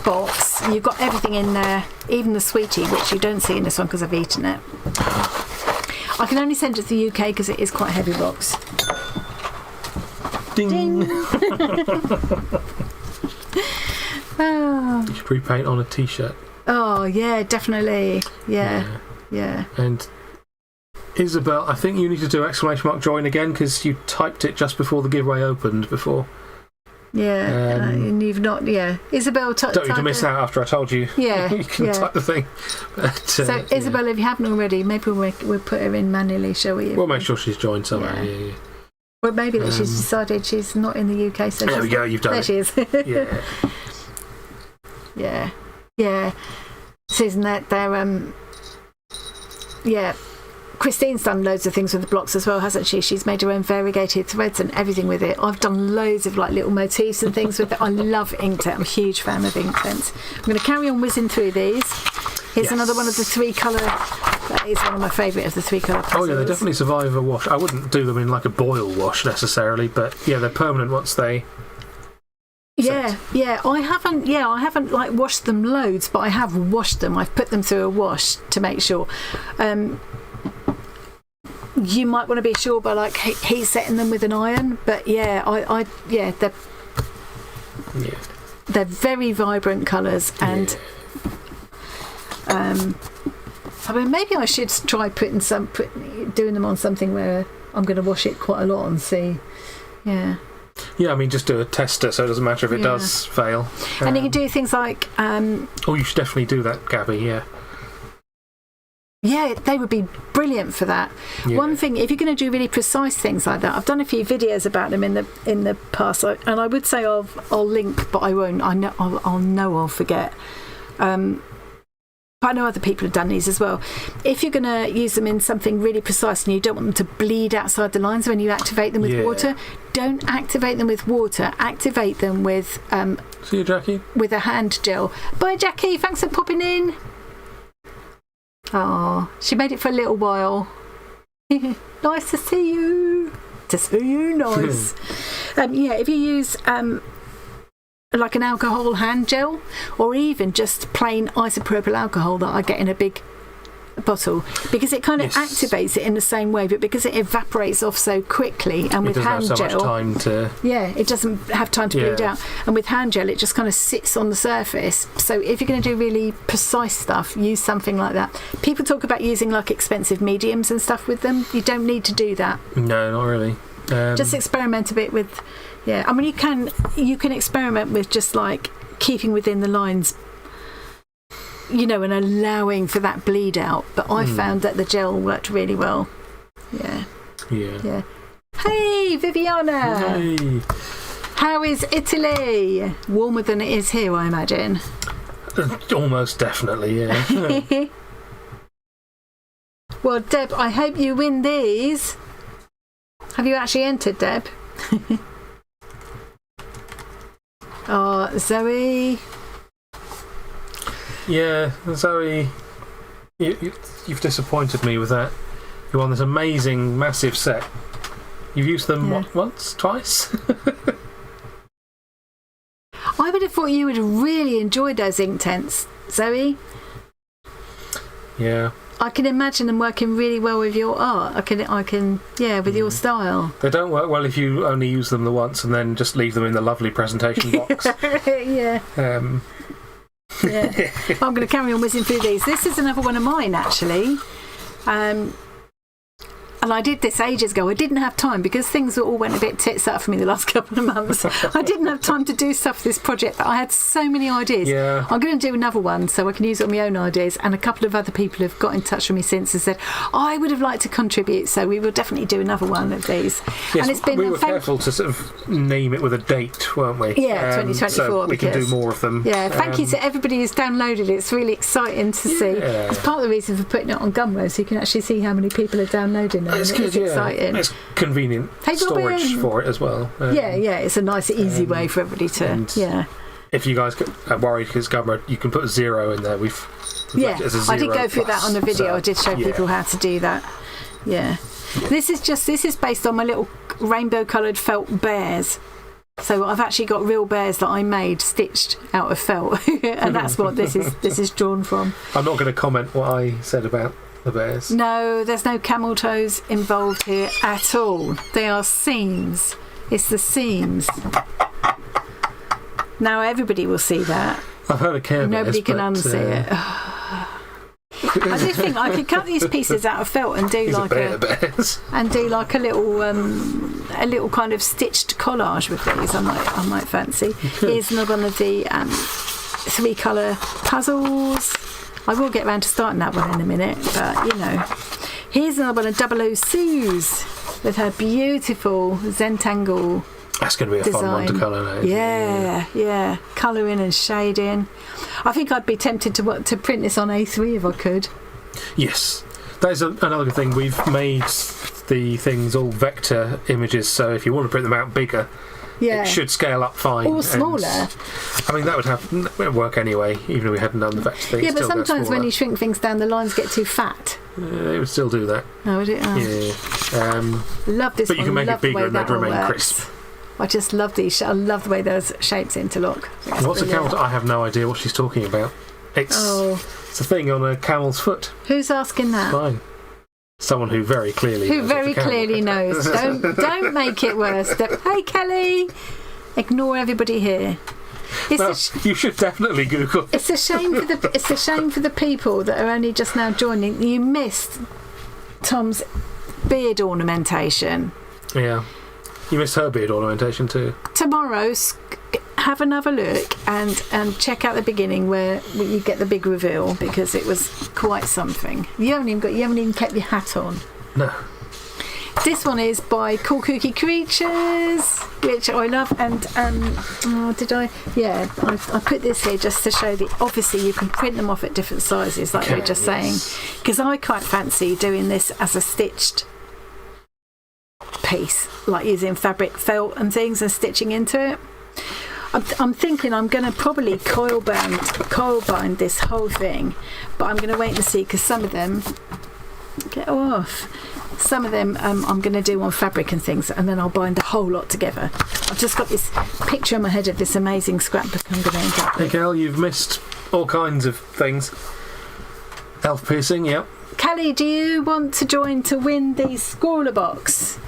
box. You've got everything in there, even the sweetie, which you don't see in this one because I've eaten it. I can only send it to the UK because it is quite a heavy box. Ding! Oh. You should pre-paint on a t-shirt. Oh, yeah, definitely. Yeah. And Isabel, I think you need to do !join again because you typed it just before the giveaway opened before. Yeah, and you've not. Yeah, Isabel. Don't need to miss out after I told you. Yeah, you can type the thing. But, so Isabel, if you haven't already, maybe we'll put her in manually, shall we? We'll make sure she's joined somehow. Yeah. Well, maybe that she's decided she's not in the UK. So there we go. You've done it. There she is. Yeah. Susan, they're Christine's done loads of things with the blocks as well, hasn't she? She's made her own variegated threads and everything with it. I've done loads of little motifs and things with it. I love Inktense. I'm a huge fan of Inktense. I'm going to carry on whizzing through these. Here's another one of the 3-colour. That is one of my favourite of the 3-colour puzzles. Oh yeah, they definitely survive a wash. I wouldn't do them in like a boil wash necessarily, but yeah, they're permanent once they. Yeah. I haven't washed them loads, but I have washed them. I've put them through a wash to make sure. You might want to be sure by heat setting them with an iron, but they're very vibrant colours, and I mean maybe I should try doing them on something where I'm going to wash it quite a lot and see. Yeah. Yeah, I mean, just do a tester, so it doesn't matter if it does fail. And you can do things like... oh, you should definitely do that, Gaby, yeah. Yeah, they would be brilliant for that. Yeah. One thing, if you're going to do really precise things like that, I've done a few videos about them in the past, and I would say I'll link, but I won't. I'll forget. I know other people have done these as well. If you're going to use them in something really precise and you don't want them to bleed outside the lines when you activate them with water, don't activate them with water. Activate them with... See you, Jackie. With a hand gel. Bye, Jackie. Thanks for popping in. Oh, she made it for a little while. Nice to see you. To see you, nice. If you use... like an alcohol hand gel, or even just plain isopropyl alcohol that I get in a big bottle, because it kind of activates it in the same way, but because it evaporates off so quickly, and with hand gel, much time to... it doesn't have time to bleed out, and with hand gel it just kind of sits on the surface. So if you're going to do really precise stuff, use something like that. People talk about using like expensive mediums and stuff with them. You don't need to do that. No, not really. Just experiment a bit with... Yeah, I mean, you can experiment with just like keeping within the lines, and allowing for that bleed out. But I found that the gel worked really well. Yeah. Yeah. Hey, Viviana. Hey. How is Italy? Warmer than it is here, I imagine. Almost definitely, yeah. Well, Deb, I hope you win these. Have you actually entered, Deb? Oh, Zoe. Yeah, Zoe, you've disappointed me with that. You won this amazing, massive set. You've used them, once? Twice? I would have thought you would have really enjoyed those ink tents, Zoe. Yeah. I can imagine them working really well with your art. I can, with your style. They don't work well if you only use them the once and then just leave them in the lovely presentation box. Yeah. I'm going to carry on whizzing through these. This is another one of mine, actually. And I did this ages ago. I didn't have time because things all went a bit tits up for me the last couple of months. I didn't have time to do stuff for this project, but I had so many ideas. Yeah. I'm going to do another one so I can use it on my own ideas. And a couple of other people have got in touch with me since and said, I would have liked to contribute. So we will definitely do another one of these. Yes, and it's been we were careful to sort of name it with a date, weren't we? Yeah, 2024. So we can do more of them. Yeah, thank you to everybody who's downloaded it. It's really exciting to see. It's part of the reason for putting it on Gumroad, so you can actually see how many people are downloading it. It's good, exciting. It's convenient storage for it as well. It's a nice, easy way for everybody to. If you guys are worried because Gumroad, you can put 0 in there. We've left it as a 0 I did go through that on the video. So, I did show people how to do that. Yeah. This is based on my little rainbow coloured felt bears. So I've actually got real bears that I made stitched out of felt, and that's what this is drawn from. I'm not going to comment what I said about the bears. No, there's no camel toes involved here at all. They are seams. It's the seams. Now everybody will see that. I've heard of Care Bears. Nobody can unsee it. I do think I could cut these pieces out of felt and do like a little kind of stitched collage with these. I might fancy. Here's another one of the 3 colour puzzles. I will get around to starting that one in a minute, but here's another one of Double O Sue's with her beautiful Zentangle. That's going to be a fun one to colour. Yeah. Colouring and shading. I think I'd be tempted to print this on A3 if I could. Yes. That is another good thing. We've made the things all vector images, so if you want to print them out bigger, it should scale up fine. Or smaller. I mean, that would work anyway, even if we hadn't done the vector thing. Yeah, but sometimes when you shrink things down, the lines get too fat. It would still do that. Oh, would it? Oh. Yeah. Love this one. But you can make it bigger and they'd remain crisp. I just love these. I love the way those shapes interlock. What's a camel? I have no idea what she's talking about. It's a thing on a camel's foot. Who's asking that? Fine. Someone who very clearly knows. Don't make it worse. Hey, Kelly. Ignore everybody here. You should definitely Google. It's a shame for the people that are only just now joining. You missed Tom's beard ornamentation. Yeah. You missed her beard ornamentation too. Tomorrow, have another look and check out the beginning where you get the big reveal, because it was quite something. You haven't even kept your hat on. No. This one is by Cool Kooky Creatures, which I love, and I put this here just to show that obviously you can print them off at different sizes, like we were just saying, because I quite fancy doing this as a stitched piece, like using fabric felt and things and stitching into it. I'm thinking I'm going to probably coil bind this whole thing, but I'm going to wait and see, because some of them I'm going to do on fabric and things, and then I'll bind the whole lot together. I've just got this picture in my head of this amazing scrapbook I'm going to end up with. Hey Kel, you've missed all kinds of things. Elf piercing, yep. Callie, do you want to join to win the Scrawler box?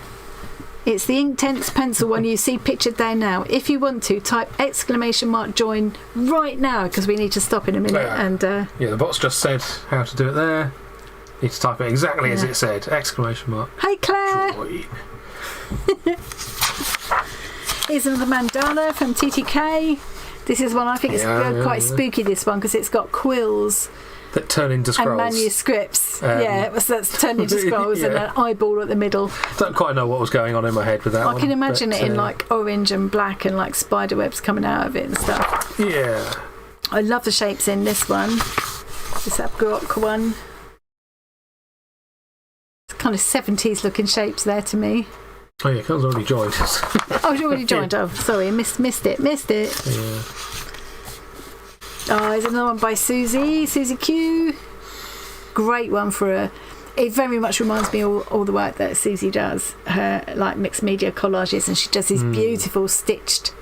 It's the Inktense pencil one you see pictured there now. If you want to, type !join right now, because we need to stop in a minute. And the bot's just said how to do it there. Need to type it exactly as it said! ! Hey Claire! Joy. Here's another mandala from TTK. This is one I think it's quite spooky, this one, because it's got quills that turn into scrolls and manuscripts. That's turned into scrolls and an eyeball at the middle. Don't quite know what was going on in my head with that one. I can imagine it in like orange and black and like spider webs coming out of it and stuff. Yeah. I love the shapes in this one. This Abgrok one. It's kind of 70s looking shapes there to me. Oh yeah, Carl's already joined. Oh, you already joined. Yeah. Oh, sorry, missed it. Yeah. Oh, there's another one by Susie Q. Great one for her. It very much reminds me of all the work that Susie does. Her like mixed media collages, and she does these beautiful stitched.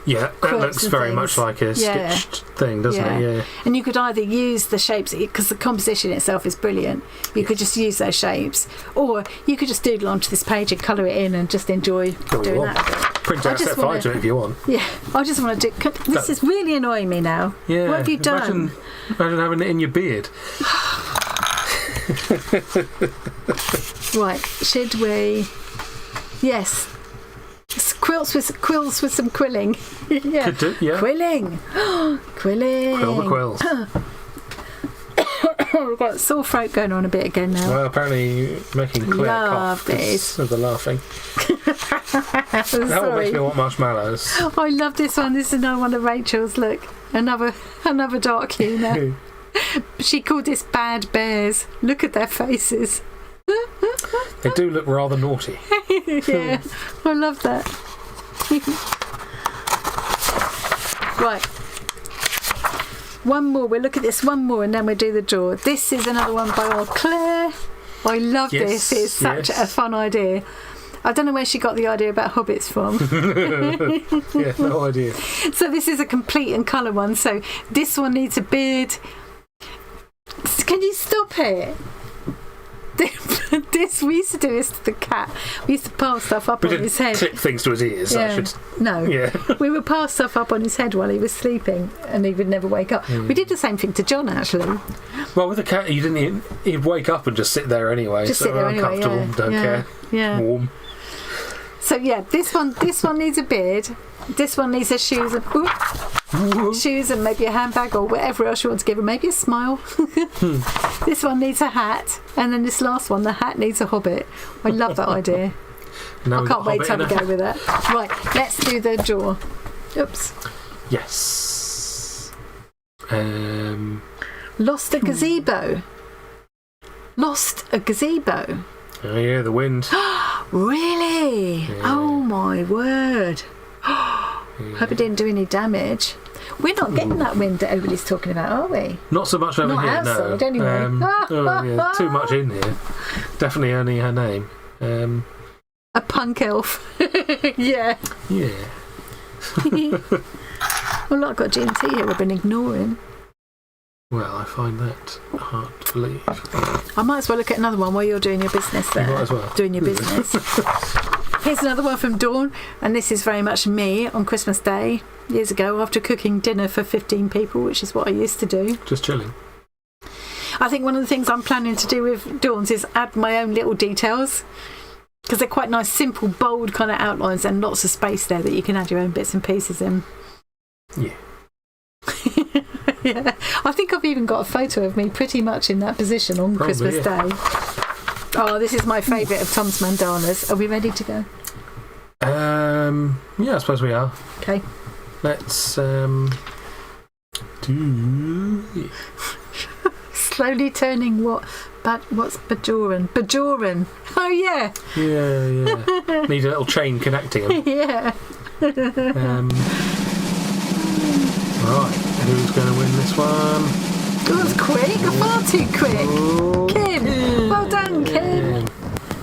Yeah, that looks very much like a stitched thing, doesn't it? Yeah. And you could either use the shapes, because the composition itself is brilliant. You could just use those shapes, or you could just doodle onto this page and colour it in and just enjoy doing that. Print out set 5 to it if you want. Yeah, I just want to do. This is really annoying me now. Yeah. What have you done? Imagine having it in your beard. Right, should we? Yes. Quills with some quilling. Yeah. Could do, yeah. Quilling. Quilling. Quill the quills. We've got sore throat going on a bit again now. Well, apparently making Claire cough because of the laughing. That one makes me want marshmallows. I love this one. This is another one of Rachel's. Look, another dark humour. She called this Bad Bears. Look at their faces. They do look rather naughty. Yeah, I love that. Right, one more. We'll look at this one more and then we'll do the draw. This is another one by our Claire. I love this. It's such a fun idea. I don't know where she got the idea about hobbits from. Yeah, no idea. So this is a complete and colour one. So this one needs a beard. Can you stop it? We used to do this to the cat. We used to pile stuff up on his head. Clip things to his ears. Yeah. No. Yeah. We would pile stuff up on his head while he was sleeping, and he would never wake up. We did the same thing to John, actually. Well, with the cat, he'd wake up and just sit there anyway. Just sit there anyway. Uncomfortable. Don't care. Yeah. Warm. So yeah, this one needs a beard. This one needs a shoes and maybe a handbag or whatever else you want to give him. Maybe a smile. This one needs a hat, and then this last one, the hat needs a hobbit. I love that idea. I can't wait to have a go with that. Right, let's do the draw. Oops. Yes. Lost a gazebo. Lost a gazebo. Oh yeah, the wind. Really? Yeah. Oh my word. Hope it didn't do any damage. We're not getting that wind that everybody's talking about, are we? Not so much over not here, outside, no. Anyway. Too much in here. Definitely only her name. A punk elf. Yeah. Yeah. Well, I've got G&T here we've been ignoring. Well, I find that hard to believe. I might as well look at another one while you're doing your business there. You might as well. Doing your business. Here's another one from Dawn, and this is very much me on Christmas Day, years ago, after cooking dinner for 15 people, which is what I used to do. Just chilling. I think one of the things I'm planning to do with Dawn's is add my own little details. Because they're quite nice, simple, bold kind of outlines and lots of space there that you can add your own bits and pieces in. Yeah. Yeah. I think I've even got a photo of me pretty much in that position on Christmas Day. Oh, this is my favourite of Tom's mandalas. Are we ready to go? Yeah, I suppose we are. Okay. Let's do... Slowly turning what's Bajoran? Bajoran. Oh, yeah. Yeah. Need a little chain connecting them. Yeah. Right, who's going to win this one? That was quick. Far too quick. Oh, Kim. Well done, Kim.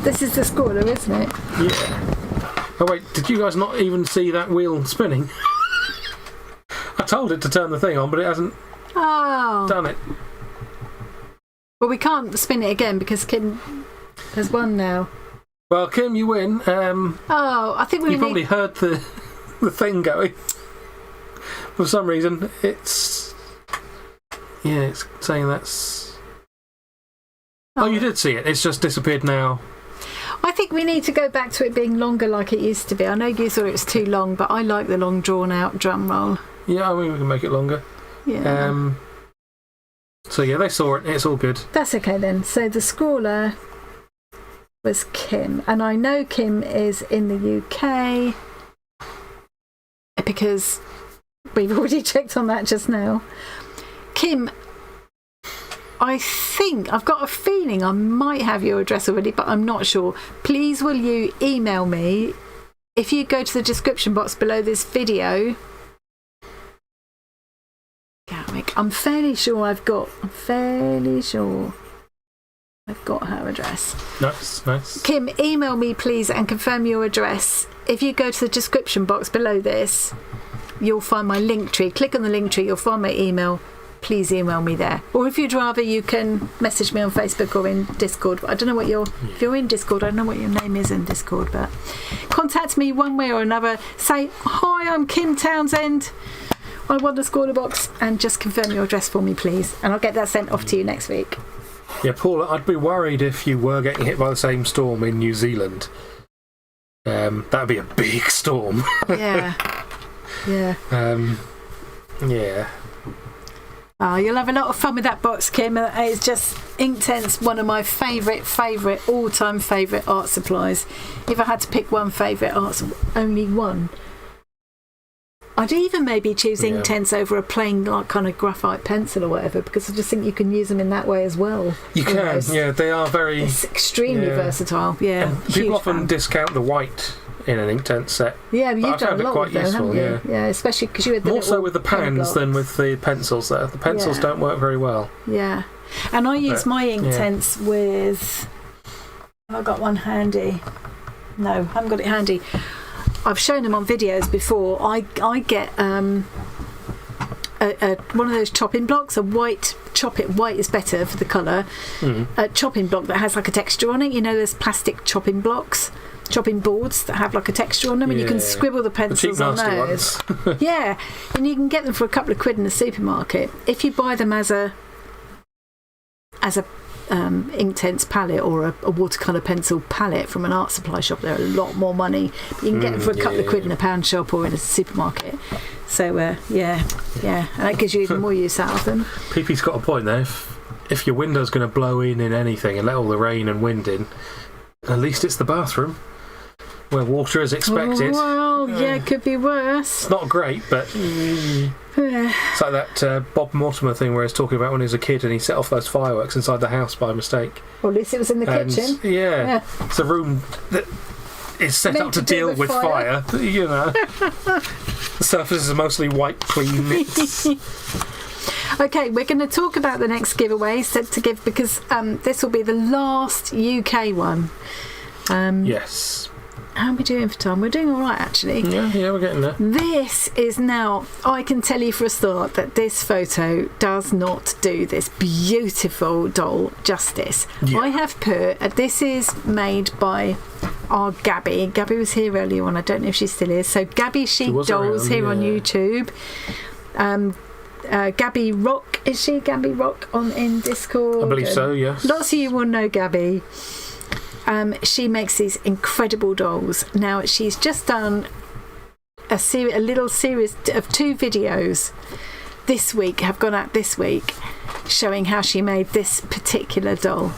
This is the scorer, isn't it? Yeah. Oh, wait, did you guys not even see that wheel spinning? I told it to turn the thing on, but it hasn't done it. Well, we can't spin it again because Kim has won now. Well, Kim, you win. I think you probably heard the thing going. For some reason, it's saying that's... Oh, you did see it. It's just disappeared now. I think we need to go back to it being longer like it used to be. I know you thought it was too long, but I like the long, drawn-out drum roll. Yeah, I mean, we can make it longer. Yeah. So, yeah, they saw it. It's all good. That's okay, then. So the scorer was Kim. And I know Kim is in the UK because we've already checked on that just now. Kim, I think, I've got a feeling I might have your address already, but I'm not sure. Please will you email me if you go to the description box below this video. I'm fairly sure I've got her address. Nice. Kim, email me please and confirm your address. If you go to the description box below this, you'll find my Linktree. Click on the Linktree, you'll find my email. Please email me there. Or if you'd rather, you can message me on Facebook or in Discord. I don't know what if you're in Discord, I don't know what your name is in Discord, but contact me one way or another. Say, hi, I'm Kim Townsend. I want the scorer box, and just confirm your address for me, please. And I'll get that sent off to you next week. Yeah, Paula, I'd be worried if you were getting hit by the same storm in New Zealand. That'd be a big storm. Yeah. Yeah. Yeah. Oh, you'll have a lot of fun with that box, Kim. It's just Inktense, one of my favourite, all-time favourite art supplies. If I had to pick one favourite only one, I'd even maybe choose Inktense over a plain like kind of graphite pencil or whatever, because I just think you can use them in that way as well. You can, yeah. They are very... It's extremely versatile, yeah. And people often discount the white in an Inktense set. Yeah, but you've done a lot quite with them, useful, haven't you? Yeah, especially because you had the more so with the pans than with the pencils there. The pencils don't work very well. Yeah. And I use my Inktense with... Have I got one handy? No, I haven't got it handy. I've shown them on videos before. I get one of those chopping blocks, white is better for the colour. A chopping block that has like a texture on it. You know, there's plastic chopping boards that have like a texture on them, and you can scribble the pencils on those. Yeah, and you can get them for a couple of quid in the supermarket. If you buy them as a Inktense palette or a watercolour pencil palette from an art supply shop, they're a lot more money. You can get them for a couple of quid in a pound shop or in a supermarket. So and that gives you even more use out of them. PP's got a point there. If your window's going to blow in anything and let all the rain and wind in, at least it's the bathroom where water is expected. Well, it could be worse. It's not great, but it's like that Bob Mortimer thing where he's talking about when he was a kid and he set off those fireworks inside the house by mistake. Well, at least it was in the kitchen. Yeah, it's a room that is set up to deal with fire. You know, the surface is mostly white, clean. Okay, we're going to talk about the next giveaway to give, because this will be the last UK one. Yes. How are we doing for time? We're doing all right, actually. Yeah, we're getting there. This is now... I can tell you for a start that this photo does not do this beautiful doll justice. Yeah. I have put... this is made by our Gaby. Gaby was here earlier on. I don't know if she still is. So Gaby Chic Dolls here on YouTube. Gaby Rock. Is she Gaby Rock in Discord? I believe so, yes. Lots of you will know Gaby. she makes these incredible dolls. Now, she's just done a little series of 2 videos this week, have gone out this week, showing how she made this particular doll.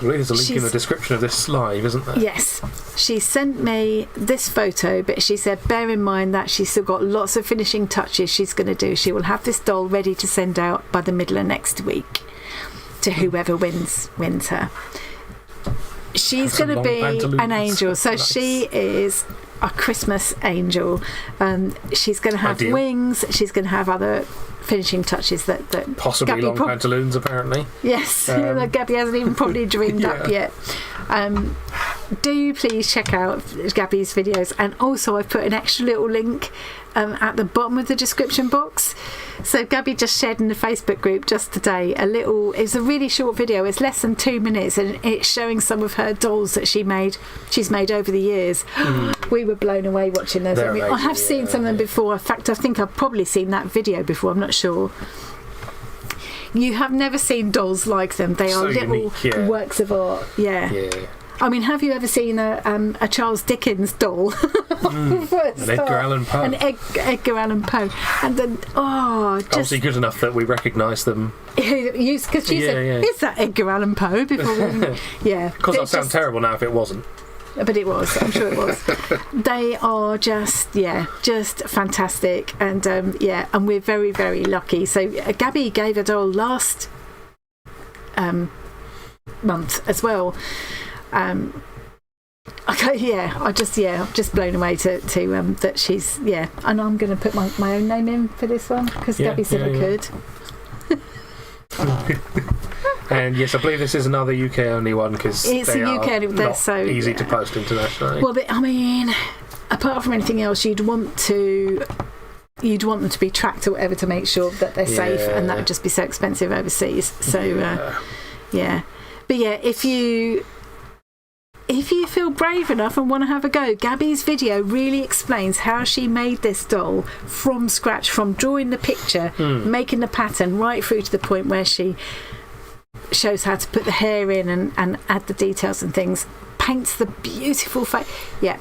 Well, there's a link in the description of this live, isn't there? Yes. She sent me this photo, but she said, bear in mind that she's still got lots of finishing touches she's going to do. She will have this doll ready to send out by the middle of next week to whoever wins her. She's going to be an angel. So nice. She is a Christmas angel. She's going to have wings. She's going to have other finishing touches that possibly Gaby long pantaloons, apparently. Yes, that Gaby hasn't even probably dreamed up yet. Do please check out Gaby's videos, and also I've put an extra little link at the bottom of the description box. So Gaby just shared in the Facebook group just today it's a really short video. It's less than 2 minutes, and it's showing some of her dolls that she's made over the years. We were blown away watching those. I have seen some of them before. In fact, I think I've probably seen that video before. I'm not sure. You have never seen dolls like them. They are little unique, works of art. Yeah. I mean, have you ever seen a Charles Dickens doll? An Edgar Allan Poe. An Edgar Allan Poe. And then, obviously good enough that we recognise them. Because she said, is that Edgar Allan Poe? Yeah. Of course, that sounds terrible now if it wasn't. But it was. I'm sure it was. They are just fantastic. And, and we're very, very lucky. So Gaby gave a doll last month as well. I'm just blown away to that she's and I'm going to put my own name in for this one because Gaby said I could. And yes, I believe this is another UK only one because they are not so easy to post internationally. Well, I mean, apart from anything else, you'd want them to be tracked or whatever to make sure that they're safe, and that would just be so expensive overseas. So but if you feel brave enough and want to have a go, Gaby's video really explains how she made this doll from scratch, from drawing the picture, making the pattern, right through to the point where she shows how to put the hair in and add the details and things, paints the beautiful face. Yeah.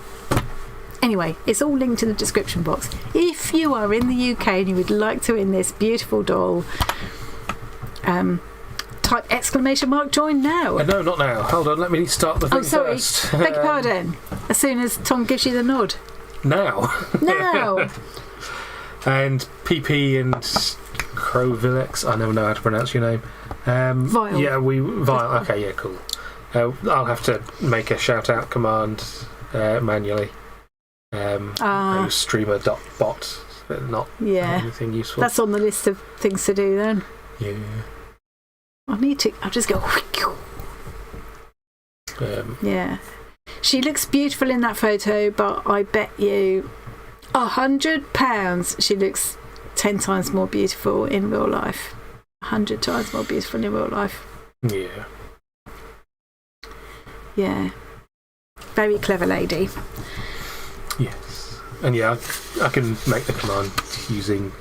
Anyway, it's all linked in the description box. If you are in the UK and you would like to win this beautiful doll, type !join now. No, not now. Hold on, let me start the thing first. Beg your pardon. As soon as Tom gives you the nod. Now. And PP and Crovilex, I never know how to pronounce your name. Vile. Yeah, Vile. Okay, yeah, cool. I'll have to make a shout out command manually. Streamer.bot, but not anything useful. That's on the list of things to do then. Yeah. I'll just go. She looks beautiful in that photo, but I bet you £100 she looks 10 times more beautiful in real life. 100 times more beautiful in real life. Yeah. Very clever lady. Yes. And I can make the command using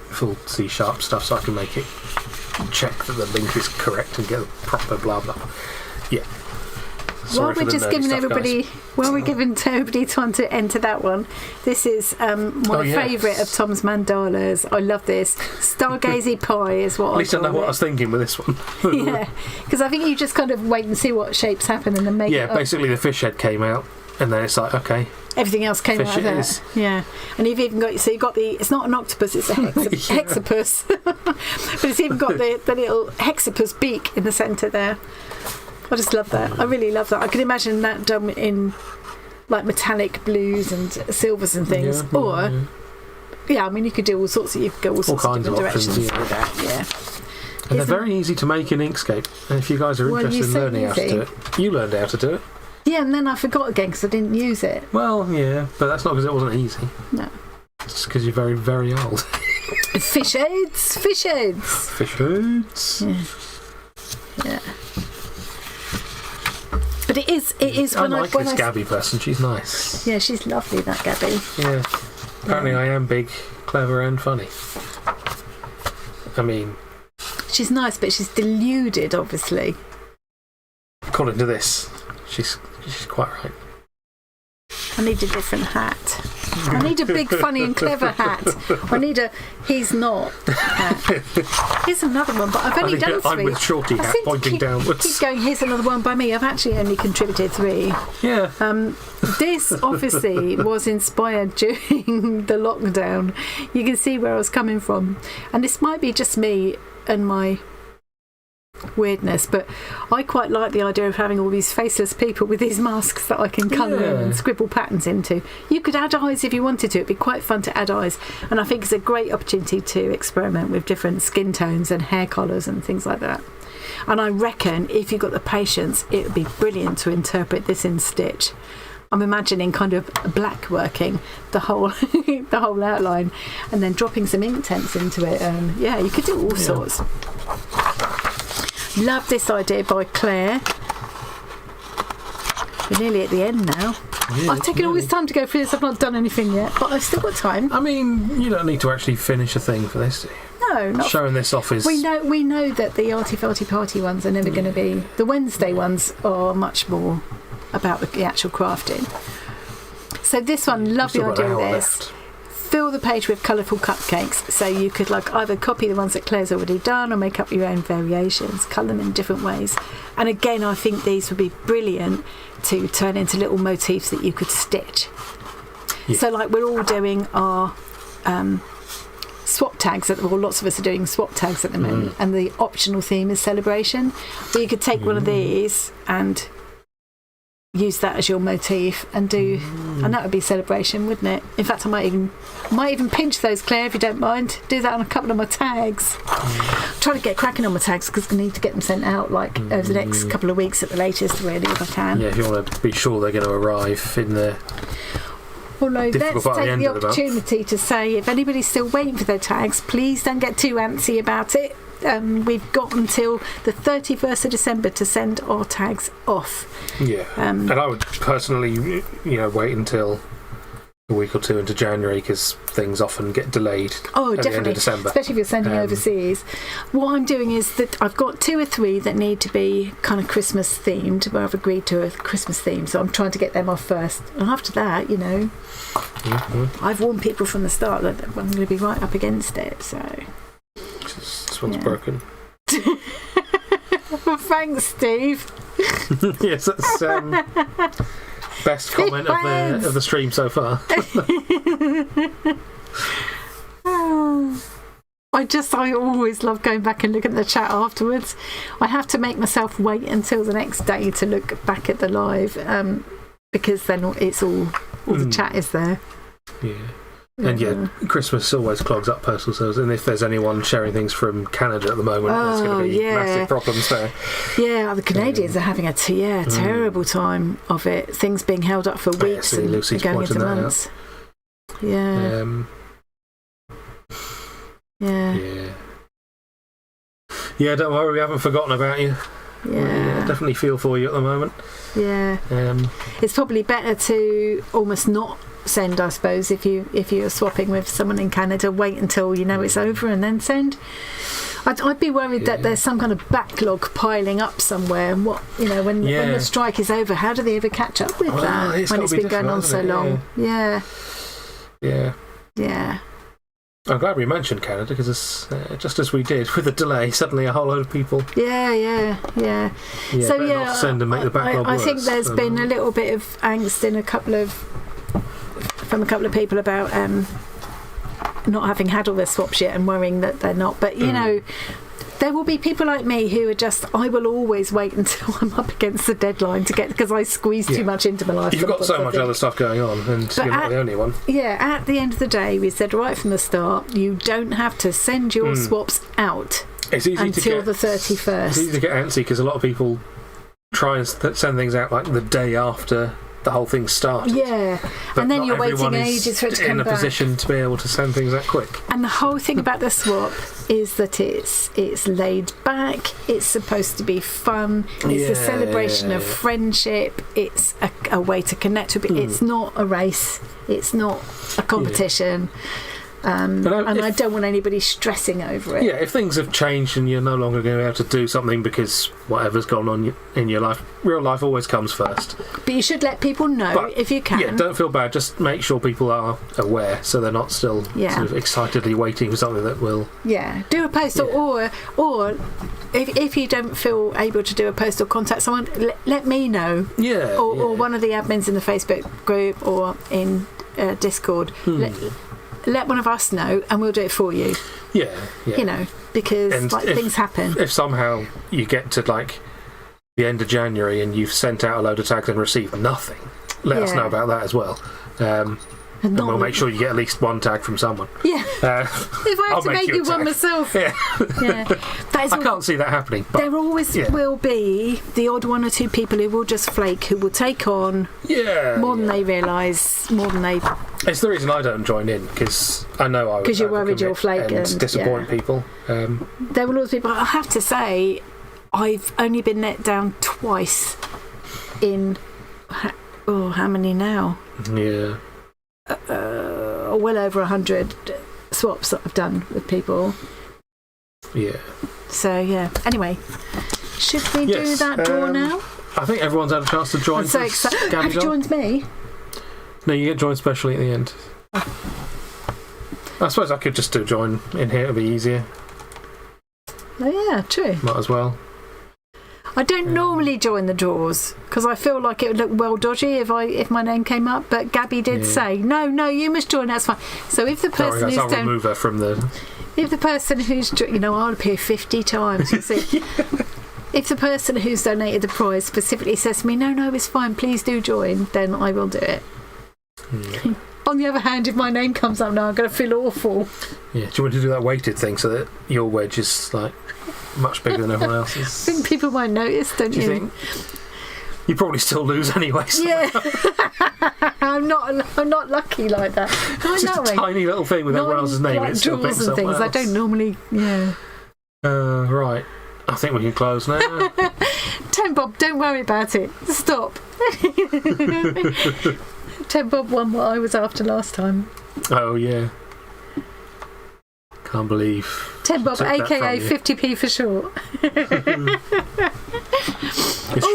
full C# stuff, so I can make it check that the link is correct and get the proper blah blah. Yeah. While we're giving everybody time to enter that one, this is my favourite of Tom's mandalas. I love this. Stargazy pie is what I call it. At least I know what I was thinking with this one. Yeah, because I think you just kind of wait and see what shapes happen and then make it up. Basically the fish head came out and then it's like, okay. Everything else came out of that. Yeah. And you've even got, it's not an octopus, it's a hexapus. But it's even got the little hexapus beak in the centre there. I just love that. I really love that. I can imagine that done in like metallic blues and silvers and things. I mean, you could do all sorts of different directions with that. Yeah. And they're very easy to make in Inkscape. And if you guys are interested in learning how to do it, you learned how to do it. Yeah, and then I forgot again because I didn't use it. Well, yeah, but that's not because it wasn't easy. No. It's because you're very, very old. Fish heads. Yeah. But it is. I like this Gaby person. She's nice. Yeah, she's lovely, that Gaby. Yeah. Apparently, I am big, clever, and funny. I mean, she's nice, but she's deluded, obviously. According to this. she's quite right. I need a different hat. I need a big, funny and clever hat. I need a he's not hat. Here's another one, but I've only done 3. I'm with Shorty hat pointing downwards. Keep going, here's another one by me. I've actually only contributed 3. Yeah. This obviously was inspired during the lockdown. You can see where I was coming from. And this might be just me and my weirdness, but I quite like the idea of having all these faceless people with these masks that I can colour in and scribble patterns into. You could add eyes if you wanted to. It'd be quite fun to add eyes, and I think it's a great opportunity to experiment with different skin tones and hair colours and things like that. And I reckon if you've got the patience, it would be brilliant to interpret this in stitch. I'm imagining kind of black working the whole the whole outline, and then dropping some ink tints into it. You could do all sorts. Love this idea by Claire. We're nearly at the end now. Yeah, I've taken all this time to go through this. I've not done anything yet, but I've still got time. I mean, you don't need to actually finish a thing for this, do you? No, not showing this off is... We know that the Arty Farty Party ones are never going to be... The Wednesday ones are much more about the actual crafting. So this one, love the idea of this. Left. Fill the page with colourful cupcakes, so you could either copy the ones that Claire's already done or make up your own variations, colour them in different ways. And again, I think these would be brilliant to turn into little motifs that you could stitch. Yeah. So we're all doing our swap tags, lots of us are doing swap tags at the moment, and the optional theme is celebration. So you could take one of these and use that as your motif and do, and that would be celebration, wouldn't it? In fact, I might even pinch those, Claire, if you don't mind. Do that on a couple of my tags. I'm trying to get cracking on my tags because I need to get them sent out over the next couple of weeks at the latest, really, if I can. Yeah, if you want to be sure they're going to arrive in the... Although, let's take the opportunity to say, if anybody's still waiting for their tags, please don't get too antsy about it. We've got until the 31st of December to send our tags off. Yeah, and I would personally, wait until a week or two into January because things often get delayed. Oh, at definitely, the end of December. Especially if you're sending overseas. What I'm doing is that I've got 2 or 3 that need to be kind of Christmas themed, where I've agreed to a Christmas theme, so I'm trying to get them off first. And after that, I've warned people from the start that I'm going to be right up against it, so... This one's broken. Thanks, Steve. Yes, that's best comment of the stream so far. I always love going back and looking at the chat afterwards. I have to make myself wait until the next day to look back at the live, because then it's all the chat is there. Yeah. And Christmas always clogs up personal servers, and if there's anyone sharing things from Canada at the moment, there's going to be massive problems there. Yeah, the Canadians are having a terrible time of it. Things being held up for weeks and going into months. Yeah. Yeah, don't worry, we haven't forgotten about you. Yeah. Definitely feel for you at the moment. Yeah. It's probably better to almost not send, I suppose, if you're swapping with someone in Canada. Wait until it's over and then send. I'd be worried that there's some kind of backlog piling up somewhere, and when the strike is over, how do they ever catch up with that when it's been going on so long? Yeah. I'm glad we mentioned Canada because just as we did with the delay, suddenly a whole load of people. Yeah. So not send and make the backlog I worse. think there's been a little bit of angst in from a couple of people about not having had all their swaps yet and worrying that they're not. But there will be people like me who are just, I will always wait until I'm up against the deadline to get, because I squeeze too much into my life. You've got so much other stuff going on, and you're not the only one. Yeah, at the end of the day, we said right from the start, you don't have to send your swaps out until the 31st. It's easy to get antsy because a lot of people try and send things out like the day after the whole thing started. Yeah, but and then you're waiting ages for it to come back. In a position to be able to send things that quick. And the whole thing about the swap is that it's laid back. It's supposed to be fun. It's a celebration of friendship. It's a way to connect with it. It's not a race. It's not a competition. And I don't want anybody stressing over it. Yeah, if things have changed and you're no longer going to be able to do something because whatever's gone on in your life, real life always comes first. But you should let people know if you can. Yeah, don't feel bad. Just make sure people are aware so they're not still sort of excitedly waiting for something that will... Yeah, do a post or if you don't feel able to do a post or contact someone, let me know. Yeah. Or one of the admins in the Facebook group or in Discord. Let one of us know and we'll do it for you. Yeah. You know, because things happen. If somehow you get to the end of January and you've sent out a load of tags and received nothing, let us know about that as well. And we'll make sure you get at least one tag from someone. Yeah. If I have to make you one myself. Yeah. I can't see that happening. But there always will be the odd one or two people who will just flake, who will take on more than they realise, more than they... It's the reason I don't join in, because I know I would... Because you're worried you'll flake and disappoint people. There will always be... But I have to say, I've only been let down twice in... how many now? Yeah. Well over 100 swaps that I've done with people. Yeah. So anyway, should we do that draw now? I think everyone's had a chance to join. I'm so excited. Have you joined me? No, you get joined specially at the end. I suppose I could just do join in here, it'd be easier. Oh yeah, true. Might as well. I don't normally join the draws because I feel like it would look well dodgy if my name came up. But Gaby did say, no, you must join. That's fine. So if the person I'll remove her from the. If the person who's I'll appear 50 times. You see. If the person who's donated the prize specifically says to me, no, it's fine, please do join, then I will do it. Yeah. On the other hand, if my name comes up now, I'm going to feel awful. Yeah. Do you want to do that weighted thing so that your wedge is much bigger than everyone else's? I think people might notice, don't you? Do you think? You probably still lose anyway. Yeah. I'm not lucky like that. It's just a tiny little thing with everyone else's name. It's still big and things. I don't normally. Yeah. Right. I think we can close now. Ten Bob, don't worry about it. Stop. Ten Bob won what I was after last time. Oh yeah. Can't believe. 10 Bob, aka 50p for short.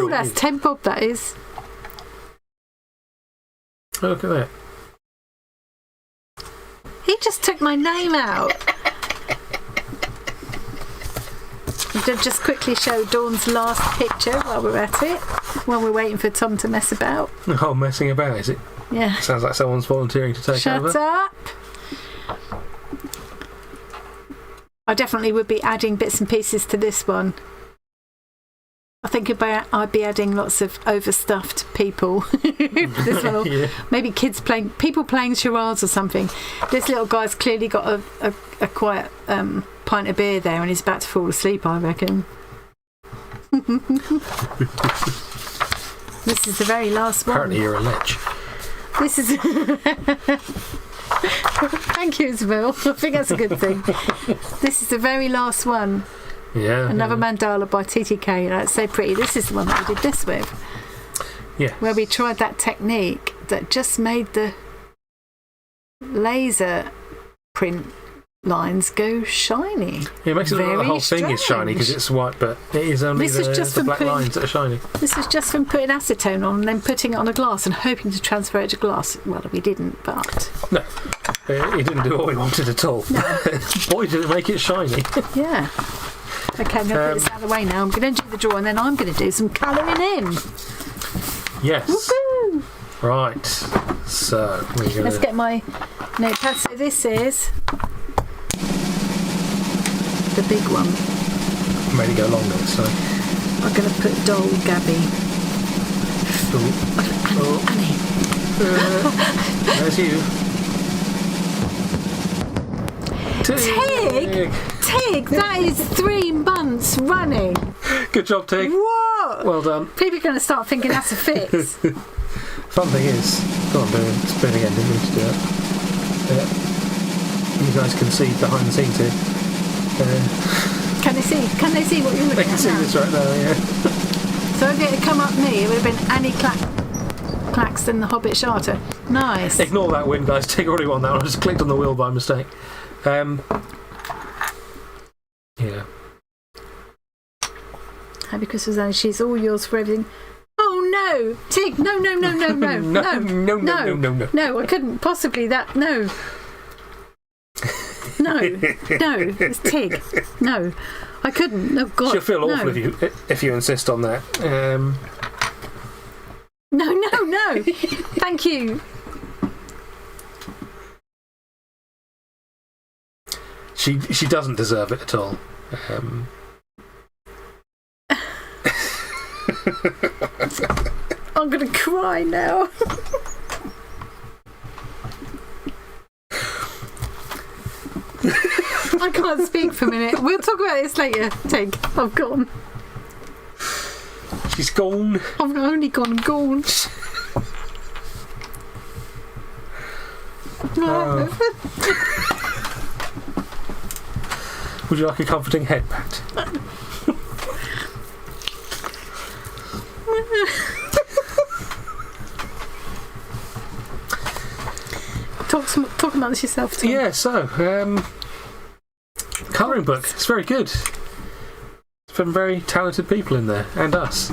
That's 10 Bob, that is. Oh, look at that. He just took my name out. I'll just quickly show Dawn's last picture while we're at it, while we're waiting for Tom to mess about. Oh, messing about, is it? Yeah. Sounds like someone's volunteering to take over. Shut up. I definitely would be adding bits and pieces to this one. I think I'd be adding lots of overstuffed people. This little, maybe people playing charades or something. This little guy's clearly got a quiet pint of beer there and he's about to fall asleep, I reckon. This is the very last one. Apparently you're a lech. This is... Thank you, Isabel. I think that's a good thing. This is the very last one. Yeah. Another mandala by TTK. That's so pretty. This is the one that we did this with. Yeah. Where we tried that technique that just made the laser print lines go shiny. Yeah, it makes it look like the whole thing is shiny because it's white, but it is only the black lines that are shiny. This is just from putting acetone on and then putting it on a glass and hoping to transfer it to glass. Well, we didn't, but... No. It didn't do what we wanted at all. No. Boy, did it make it shiny. Yeah. Okay, I'm going to put this out of the way now. I'm going to do the draw and then I'm going to do some colouring in. Yes. Woo-hoo! Right. So, let's get my notepad. So this is the big one. Made it go longer, so I'm going to put doll Gaby. Annie. There's you. Tig, that is 3 months running. Good job, Tig. What? Well done. People are going to start thinking that's a fix. Fun thing is, go on, spin again, didn't we, to do that? You guys can see behind the scenes here. Can they see? Can they see what you're looking at? They can see this right now, yeah. So if it had come up me, it would have been Annie Clap. Claxton the Hobbit Charter. Nice. Ignore that win, guys. Tig already won that one. I just clicked on the wheel by mistake. Yeah. Happy Christmas, and she's all yours for everything. Oh no, Tig! No, no, I couldn't possibly. No, it's Tig. No, I couldn't. Oh God, she'll feel awful if you insist on that. No. Thank you. She doesn't deserve it at all. I'm gonna cry now. I can't speak for a minute. We'll talk about this later. Tig, I've gone. She's gone. I've only gone. Would you like a comforting head pat? Talk amongst yourself, Tom. Yeah, so, colouring book. It's very good. From very talented people in there, and us.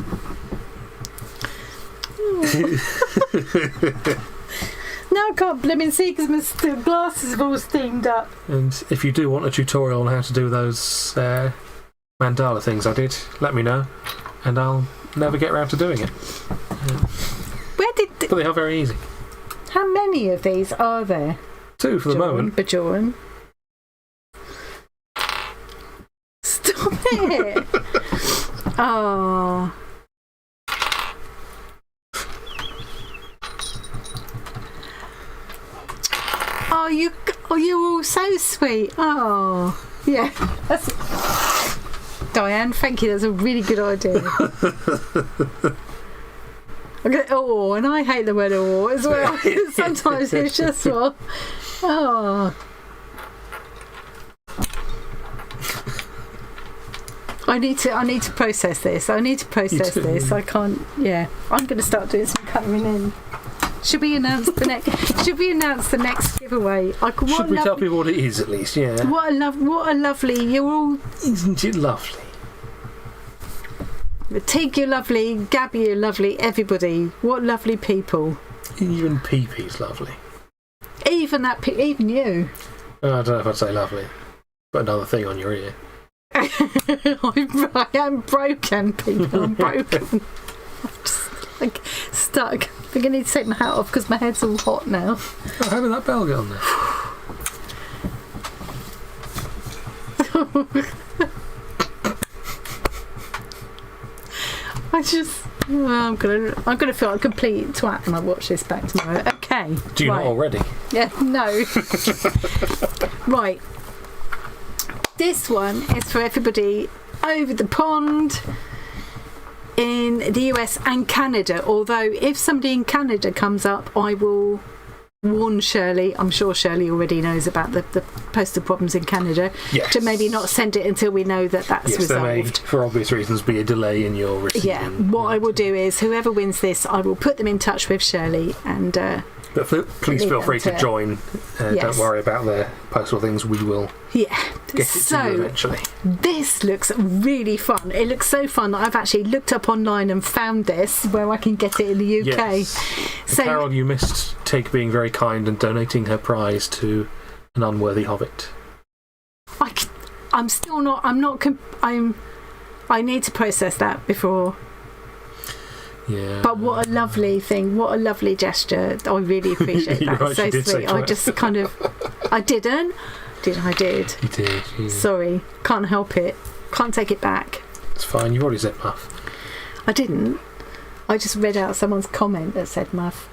Now I can't blimmin' see because my glasses have all steamed up. And if you do want a tutorial on how to do those mandala things I did, let me know, and I'll never get around to doing it. But they are very easy. How many of these are there? 2 for the moment. Bajoran. Stop it! Oh. You're all so sweet. Oh, yeah. Diane, thank you. That's a really good idea. And I hate the word "oh" as well. Sometimes it's just well, oh. I need to process this. I I can't. Yeah, I'm going to start doing some colouring in. Should we announce the next giveaway? Should we tell people what it is at least? Yeah. What a lovely. You're all. Isn't it lovely? Tig, you're lovely. Gaby, you're lovely. Everybody, what lovely people. Even Pee-Pee's lovely. Even you. I don't know if I'd say lovely. Put another thing on your ear. I am broken, people. I'm broken. I'm just stuck. I think I need to take my hat off because my head's all hot now. Oh, how did that bell get on there? I'm gonna feel like a complete twat when I watch this back tomorrow. Okay. Do you not already? Yeah, no. Right. This one is for everybody over the pond in the US and Canada. Although if somebody in Canada comes up, I will warn Shirley. I'm sure Shirley already knows about the postal problems in Canada. Yes. To maybe not send it until we know that that's resolved. There may, for obvious reasons, be a delay in your receiving. Yeah. What I will do is, whoever wins this, I will put them in touch with Shirley and. But please feel free to join. Yes. Don't worry about the postal things. We will get it to you eventually. This looks really fun. It looks so fun that I've actually looked up online and found this where I can get it in the UK. Yes. So, Carol, you missed Tig being very kind and donating her prize to an unworthy hobbit. I need to process that before. Yeah. But what a lovely thing. What a lovely gesture. I really appreciate that. Right, so sweet. I just kind of... I didn't. I did. You did. Yeah. Sorry. Can't help it. Can't take it back. It's fine. You already said muff. I didn't. I just read out someone's comment that said muff.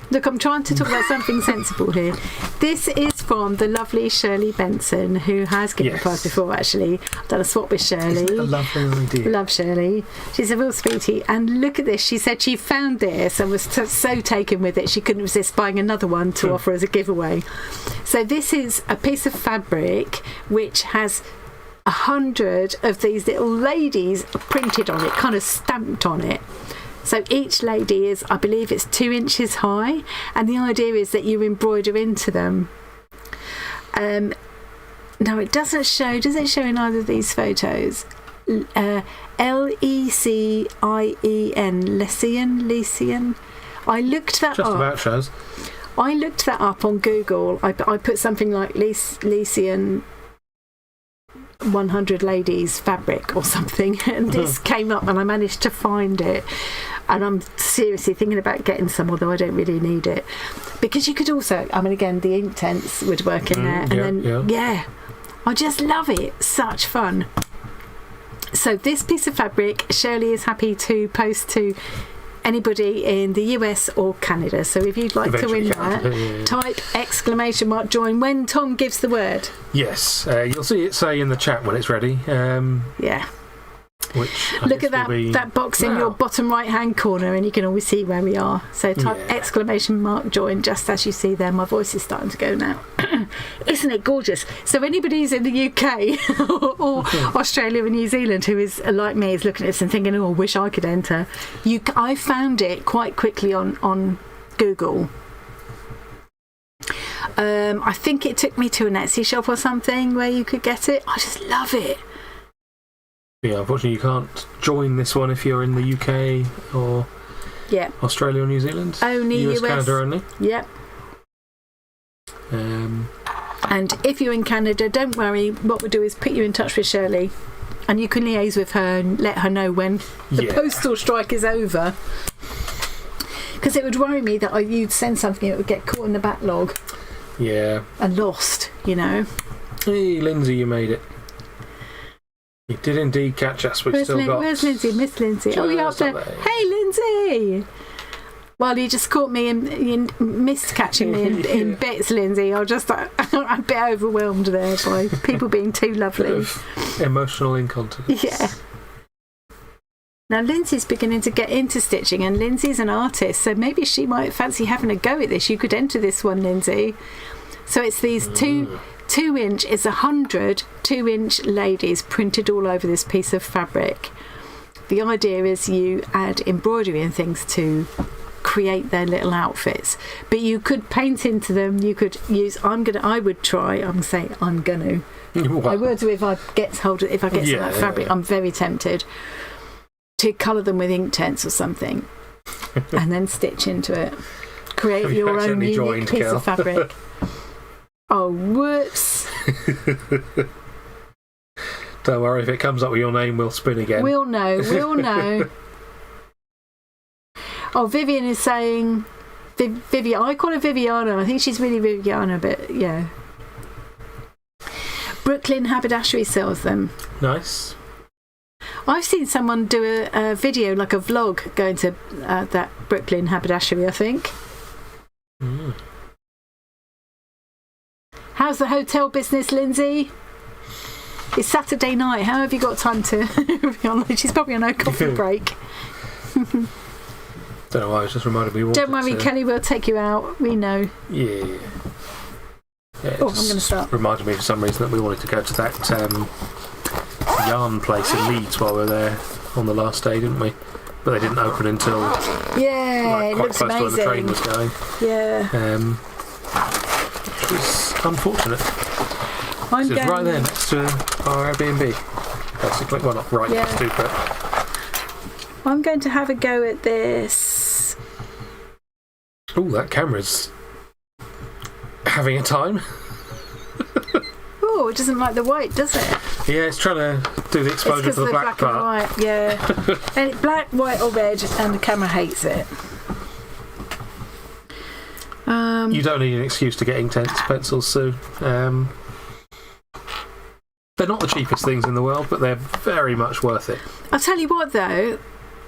Look, I'm trying to talk about something sensible here. This is from the lovely Shirley Benson, who has given a prize before, actually. I've done a swap with Shirley. Isn't it a lovely idea? Love Shirley. She's a real sweetie. And look at this. She said she found this and was so taken with it, she couldn't resist buying another one to offer as a giveaway. So this is a piece of fabric which has 100 of these little ladies printed on it, kind of stamped on it. So each lady is, I believe it's 2 inches high, and the idea is that you embroider into them. No, it doesn't show. Does it show in either of these photos? Lecien. Lecien. I looked that up. Just about shows. I looked that up on Google. I put something like Lecien 100 ladies fabric or something, and this came up, and I managed to find it. And I'm seriously thinking about getting some, although I don't really need it, because you could also, I mean, again, the Inktense would work in there, and I just love it. Such fun. So this piece of fabric, Shirley is happy to post to anybody in the US or Canada. So if you'd like to win that, type !join when Tom gives the word. Yes, you'll see it say in the chat when it's ready. Which look at that box in your bottom right hand corner, and you can always see where we are. So type !join just as you see there. My voice is starting to go now. Isn't it gorgeous? So anybody who's in the UK or Australia and New Zealand who is like me, is looking at this and thinking, oh, I wish I could enter. I found it quite quickly on Google. I think it took me to an Etsy shop or something where you could get it. I just love it. Yeah, unfortunately you can't join this one if you're in the UK or Australia or New Zealand. Only US. Canada only. Yep. And if you're in Canada, don't worry. What we'll do is put you in touch with Shirley, and you can liaise with her and let her know when the postal strike is over. Because it would worry me that you'd send something that would get caught in the backlog. Yeah. And lost, you know. Hey, Lindsay, you made it. You did indeed catch us. Where's Lindsay? Miss Lindsay. Oh, you're up there. Hey, Lindsay. Well, you just caught me in missed catching me in bits, Lindsay. I'm a bit overwhelmed there by people being too lovely. Emotional incontinence. Yeah. Now, Lindsay's beginning to get into stitching, and Lindsay's an artist, so maybe she might fancy having a go at this. You could enter this one, Lindsay. So it's these 2-inch, it's 100 2-inch ladies printed all over this piece of fabric. The idea is you add embroidery and things to create their little outfits, but you could paint into them. You could use I would if I get some of that fabric. I'm very tempted to colour them with Inktense or something and then stitch into it, create your own unique piece of fabric. Oh, whoops. Don't worry, if it comes up with your name, we'll spin again. We'll know. Oh, Vivian is saying... Vivian, I call her Viviana. I think she's really Viviana, but yeah. Brooklyn Haberdashery sells them. Nice. I've seen someone do a video, like a vlog, going to that Brooklyn Haberdashery, I think. Mm. How's the hotel business, Lindsay? It's Saturday night. How have you got time to be on? She's probably on her coffee break. Don't know why, it's just reminded me. Don't worry, Kelly, we'll take you out. We know. Yeah, I'm going to start. Reminded me for some reason that we wanted to go to that yarn place in Leeds while we were there on the last day, didn't we? But they didn't open until it quite looks close amazing. to where the train was going. Yeah. Which was unfortunate. It's right there next to our Airbnb. Basically, well, not right next to, but I'm going to have a go at this. Oh, that camera's having a time. Oh, it doesn't like the white, does it? Yeah, it's trying to do the exposure for the black part. And white, yeah. And black, white or red, and the camera hates it. You don't need an excuse to get Inktense pencils, Sue. They're not the cheapest things in the world, but they're very much worth it. I'll tell you what, though,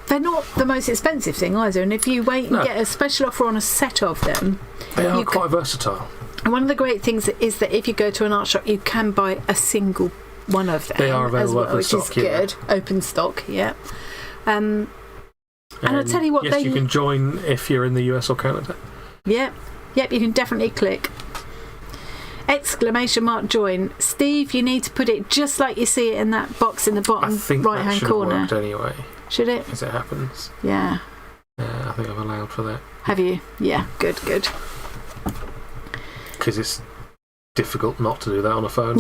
they're not the most expensive thing either, and if you wait and get a special offer on a set of them... They are quite versatile. And one of the great things is that if you go to an art shop, you can buy a single one of them. They are available as well, open stock, which is good. Open stock, yeah. And I'll tell you what, yes, you can join if you're in the US or Canada. Yep, you can definitely click !join. Steve, you need to put it just like you see it in that box in the bottom right hand corner. Worked anyway. Should it? As it happens. Yeah. child for that. Have you? Yeah, good. Because it's difficult not to do that on a phone.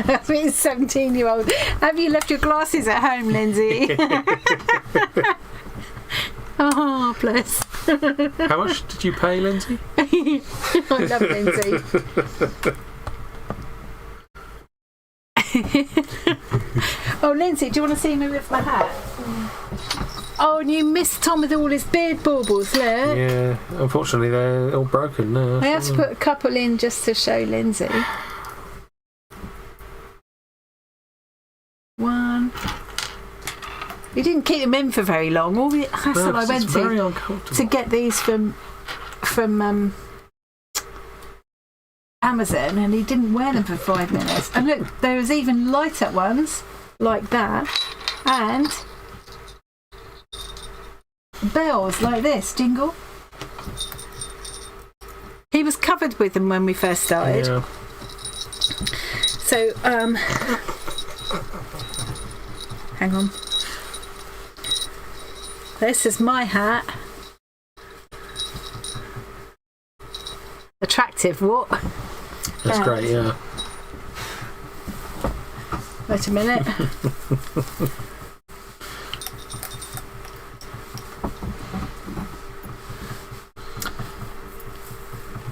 That's me, 17-year-old. Have you left your glasses at home, Lindsay? Oh, bless. How much did you pay, Lindsay? I love Lindsay. Oh, Lindsay, do you want to see me with my hat? Oh, and you missed Tom with all his beard baubles, look. Yeah, unfortunately they're all broken now. I have to put a couple in just to show Lindsay. One. We didn't keep them in for very long. All the hassle I went to get these from Amazon, and he didn't wear them for 5 minutes. And look, there was even light-up ones like that, and bells like this, jingle. He was covered with them when we first started. Yeah. So, hang on. This is my hat. Attractive, what? That's great, yeah. Wait a minute.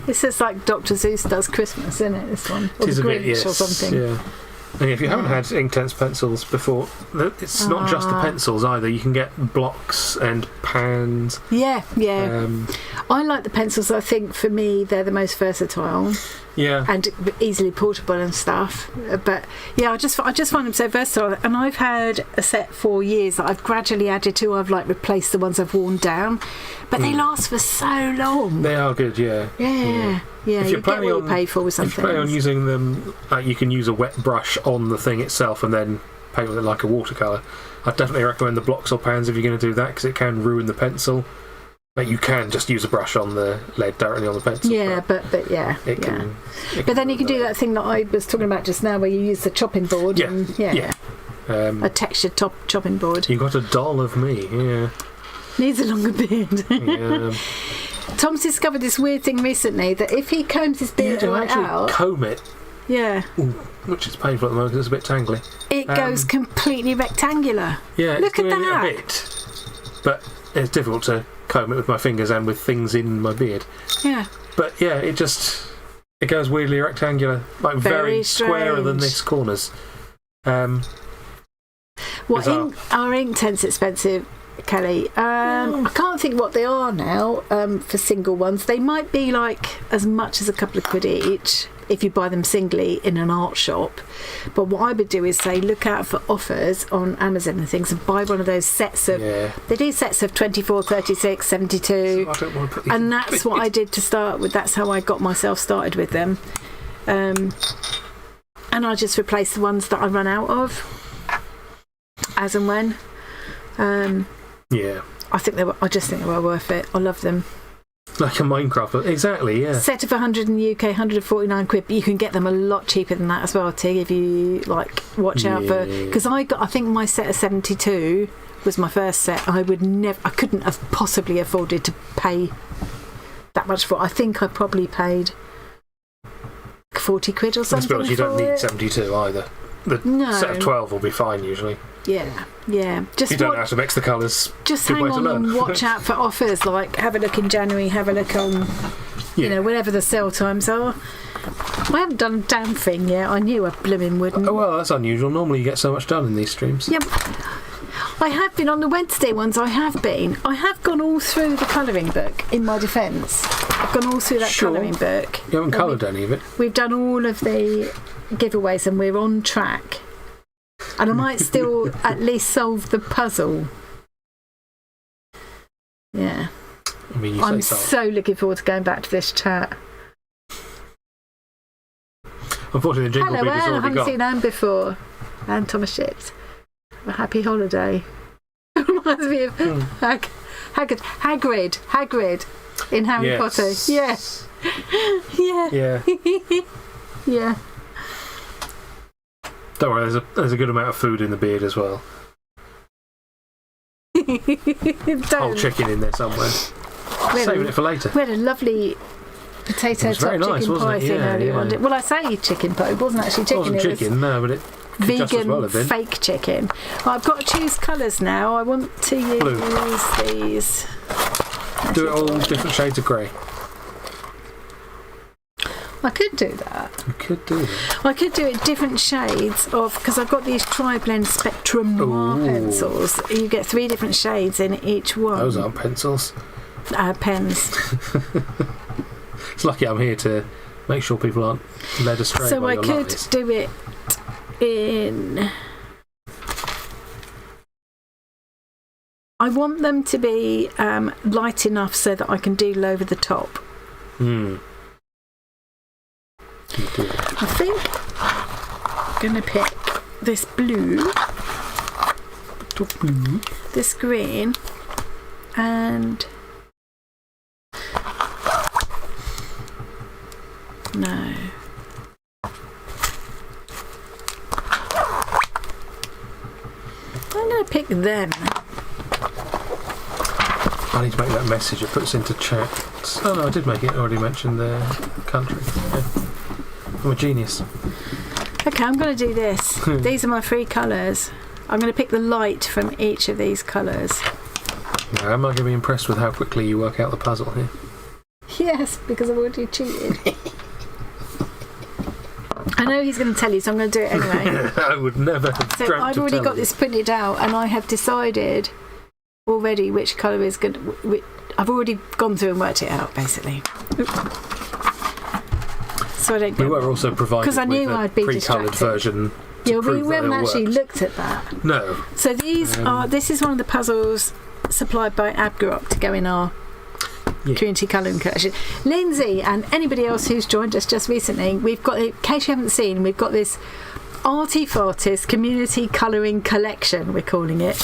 This is like Dr. Seuss does Christmas, isn't it? This one, or it is the a bit, Grinch yes, or something. Yeah. And if you haven't had Inktense pencils before, it's not just the pencils either. You can get blocks and pans. Yeah. I like the pencils. I think for me they're the most versatile. Yeah. And easily portable and stuff. But yeah, I just find them so versatile. And I've had a set for years that I've gradually added to. I've like replaced the ones I've worn down, but they last for so long. They are good, yeah. Yeah. If you're planning on, pay for with something. If you're planning on using them, you can use a wet brush on the thing itself and then paint with it like a watercolour. I'd definitely recommend the blocks or pans if you're going to do that, because it can ruin the pencil. But you can just use a brush on the lead directly on the pencil. Yeah, but then you can do that thing that I was talking about just now, where you use the chopping board. Yeah. A textured chopping board. You got a doll of me. Yeah. Needs a longer beard. Yeah. Tom's discovered this weird thing recently, that if he combs his beard out, comb it. Yeah. Ooh, which is painful at the moment because it's a bit tangly. It goes completely rectangular. Yeah, look at that. A bit, but it's difficult to comb it with my fingers and with things in my beard. Yeah. But yeah, it goes weirdly rectangular, like very squarer than this corners. Our Inktense expensive, Kelly. I can't think what they are now for single ones. They might be like as much as a couple of quid each if you buy them singly in an art shop. But what I would do is say look out for offers on Amazon and things, and buy one of those sets of they do sets of 24, 36, 72, I don't want to put these and that's what I did to start with. That's how I got myself started with them, and I just replaced the ones that I run out of as and when. I just think they were worth it. I love them. Like a Minecraft, exactly, yeah. Set of 100 in the UK, 149 quid, but you can get them a lot cheaper than that as well, Tig, if you watch out for. Because I think my set of 72 was my first set. I couldn't have possibly afforded to pay that much for it. I think I probably paid 40 quid or something. You don't need 72 either. The set of 12 will be fine usually. Yeah. Just you don't have to mix the colours. Just hang on and watch out for offers. Like, have a look in January, have a look on, whenever the sale times are. I haven't done a damn thing yet. I knew I blooming wouldn't. Oh, well, that's unusual. Normally you get so much done in these streams. Yep. I have been on the Wednesday ones. I have gone all through the colouring book, in my defence. I've gone all through that colouring book. You haven't coloured any of it? We've done all of the giveaways and we're on track. And I might still at least solve the puzzle. Yeah. I mean, I'm so looking forward to going back to this chat. Unfortunately, the jingle beat is already gone. I haven't seen Anne before. Anne Thomas Ships. A happy holiday. It reminds me of Hagrid in Harry Potter. Yes. Yeah. Yeah. Don't worry, there's a good amount of food in the beard as well. Whole chicken in there somewhere. Saving it for later. We had a lovely potato top chicken pie thing earlier on. Well, I say chicken pie. It wasn't actually chicken. It wasn't chicken, no, but it could vegan just as well have been. Fake chicken. Well, I've got to choose colours now. I want to use these. Do it all different shades of grey. I could do that. You could do that. I could do it different shades of, because I've got these Tri-Blend Spectrum Noir pencils. You get 3 different shades in each one. Those aren't pencils. Pens. It's lucky I'm here to make sure people aren't led astray. So by I your could lies. do it in. I want them to be light enough so that I can do over the top. Hmm. I think I'm going to pick this blue, this green, and no. I'm going to pick them. I need to make that message. It puts into chat. Oh no, I did make it. I already mentioned the country. Yeah. I'm a genius. Okay, I'm going to do this. These are my 3 colours. I'm going to pick the light from each of these colours. Now, am I going to be impressed with how quickly you work out the puzzle here? Yes, because I've already cheated. I know he's going to tell you, so I'm going to do it anyway. I would never have So dreamt I've of already got telling. this printed out, and I have decided already which colour is good. I've already gone through and worked it out, basically. So I don't. We were also provided because I knew with a I'd be pre-coloured distracted. version. Yeah, we we haven't actually looked at that. No. So these are. This is one of the puzzles supplied by Abgarok to go in our community colouring collection. Lindsay and anybody else who's joined us just recently, we've got. In case you haven't seen, we've got this Arty Farty community colouring collection. We're calling it.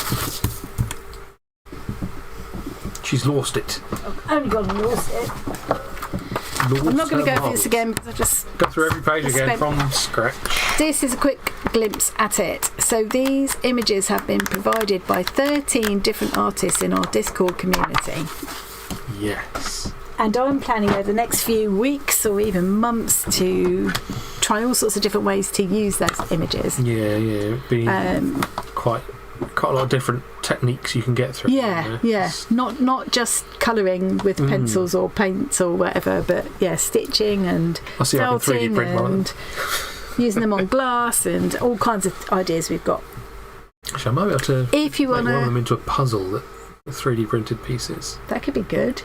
She's lost it. I've only gone and lost it. I'm not going to go through this again because I've just go through every page again from scratch. This is a quick glimpse at it. So these images have been provided by 13 different artists in our Discord community. Yes. And I'm planning over the next few weeks or even months to try all sorts of different ways to use those images. Yeah, it'd be quite a lot of different techniques you can get through. Yeah. Not just colouring with pencils or paints or whatever, but stitching and I see I can 3D print one and using them on glass and all kinds of ideas we've got. Actually, I might be able to if you make want one of them into a puzzle that 3D printed pieces. That could be good.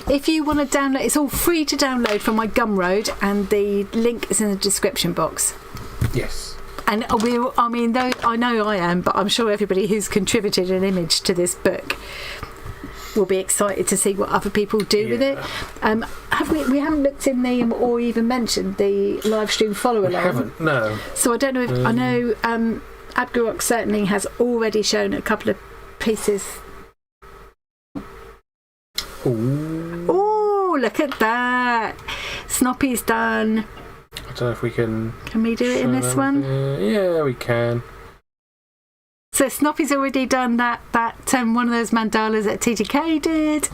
If you want to download, it's all free to download from my Gumroad, and the link is in the description box. Yes. And though I know I am, but I'm sure everybody who's contributed an image to this book will be excited to see what other people do with it. We haven't looked in the or even mentioned the live stream follow along. We haven't, no. So I don't know if I know Abgarok certainly has already shown a couple of pieces. Oh, look at that! Snoppy's done. I don't know if we can. Can we do it in this one? Yeah, we can. So Snoppy's already done that one of those mandalas that TTK did,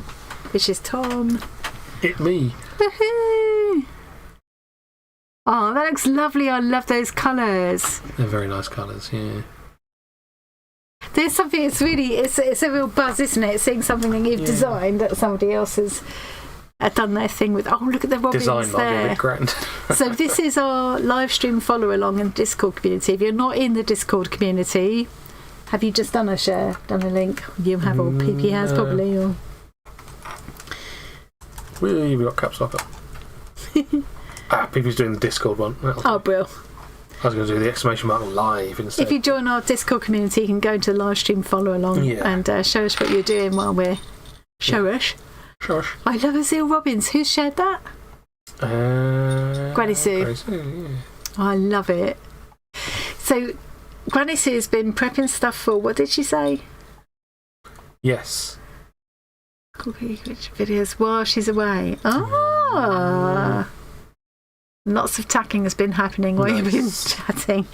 which is Tom. Me. Woohoo! Oh, that looks lovely. I love those colours. They're very nice colours, yeah. There's something, it's a real buzz, isn't it? Seeing something that you've designed that somebody else has done their thing with. Oh, look at the robins Design there. grand. So this is our live stream follow along in the Discord community. If you're not in the Discord community, have you just done a link? You have, or PP has probably, or we've got caps lock up. PP's doing the Discord one. Oh, bro. I was going to do the exclamation mark live instead. If you join our Discord community, you can go into the live stream follow along and show us what you're doing while we're show us. I love Azil Robbins. Who shared that? Granny Sue. I love it. So Granny Sue's been prepping stuff for, what did she say? Yes. Cookie videos while she's away. Lots of tacking has been happening while you've been chatting.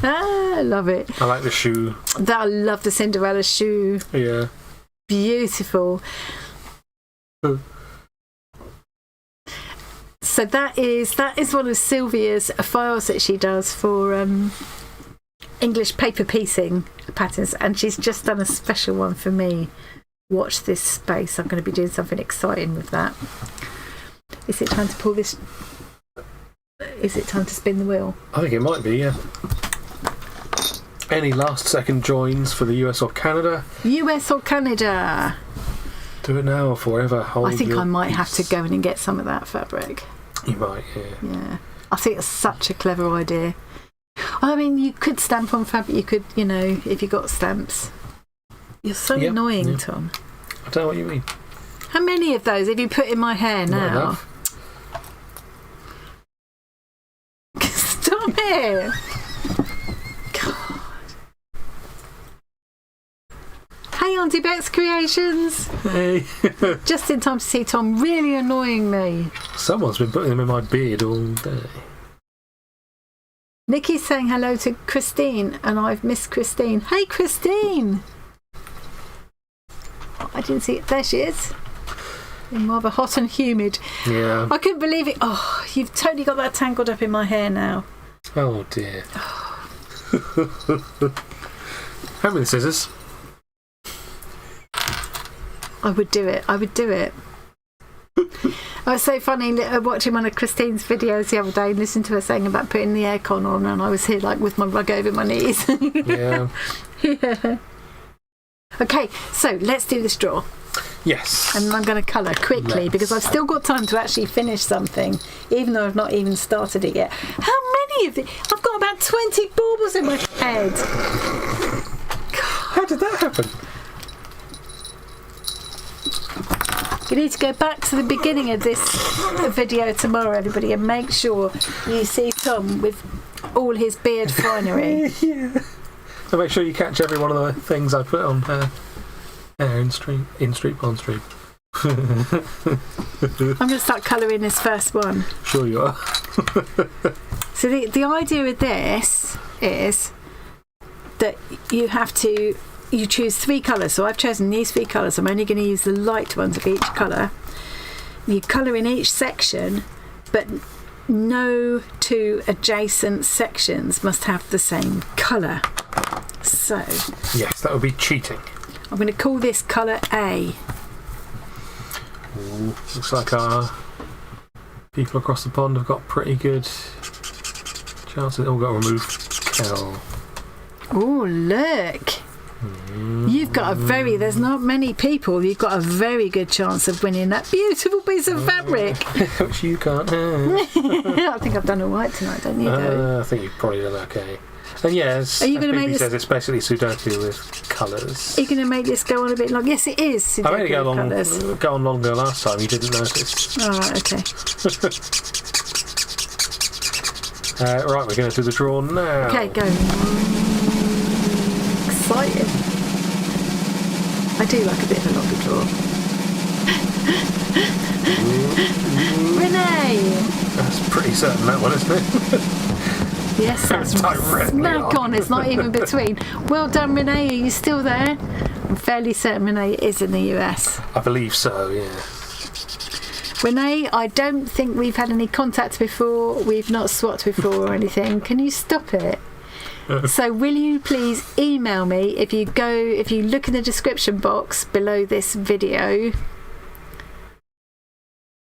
I love it. I like the shoe. I love the Cinderella shoe. Yeah. Beautiful. So that is one of Sylvia's files that she does for English paper piecing patterns, and she's just done a special one for me. Watch this space. I'm going to be doing something exciting with that. Is it time to pull this? Is it time to spin the wheel? I think it might be, yeah. Any last second joins for the US or Canada? US or Canada? Do it now or forever hold I think your I might peace. have to go in and get some of that fabric. You might, yeah. Yeah. I think it's such a clever idea. I mean, you could stamp on fabric. You could, if you got stamps. You're so annoying, Tom. I don't know what you mean. How many of those have you put in my hair now? Not enough. Stop it! God. Hey, Auntie Beck's Creations. Hey. Just in time to see Tom really annoying me. Someone's been putting them in my beard all day. Nikki's saying hello to Christine, and I've missed Christine. Hey, Christine! I didn't see it. There she is. In rather hot and humid. Yeah. I couldn't believe it. Oh, you've totally got that tangled up in my hair now. Oh dear. Hand me the scissors. I would do it. It was so funny watching one of Christine's videos the other day and listening to her saying about putting the aircon on, and I was here like with my rug over my knees. Yeah. Yeah. Okay, so let's do this draw. Yes. And I'm going to colour quickly because I've still got time to actually finish something, even though I've not even started it yet. How many of these? I've got about 20 baubles in my head. How did that happen? You need to go back to the beginning of this video tomorrow, everybody, and make sure you see Tom with all his beard finery. Yeah. And make sure you catch every one of the things I put on hair in stream, on stream. I'm going to start colouring this first one. Sure you are. So the idea of this is that you choose 3 colours. So I've chosen these 3 colours. I'm only going to use the light ones of each colour. You colour in each section, but no 2 adjacent sections must have the same colour. So Yes, that would be cheating. I'm going to call this colour A. Ooh, looks like our people across the pond have got pretty good chances. Oh, we've got to remove Kel. Oh, look. You've got there's not many people, you've got a very good chance of winning that beautiful piece of fabric. Which you can't have. I think I've done all right tonight, don't you? I think you've probably done okay. And yes, are you going to make this? this? Says it's basically Sudoku with colours. Are you going to make this go on a bit long? Yes, it is Sudoku I made it colours. go on longer last time. You didn't notice. All right, okay. Right, we're going to do the draw now. Okay, go. Excited. I do like a bit of a longer draw. Renee! That's pretty certain, that one, isn't it? Yes, that's smack on. It's not even between. Well done, Renee. Are you still there? I'm fairly certain Renee is in the US. I believe so, yeah. Renee, I don't think we've had any contact before. We've not swapped before or anything. Can you stop it? So will you please email me if you look in the description box below this video,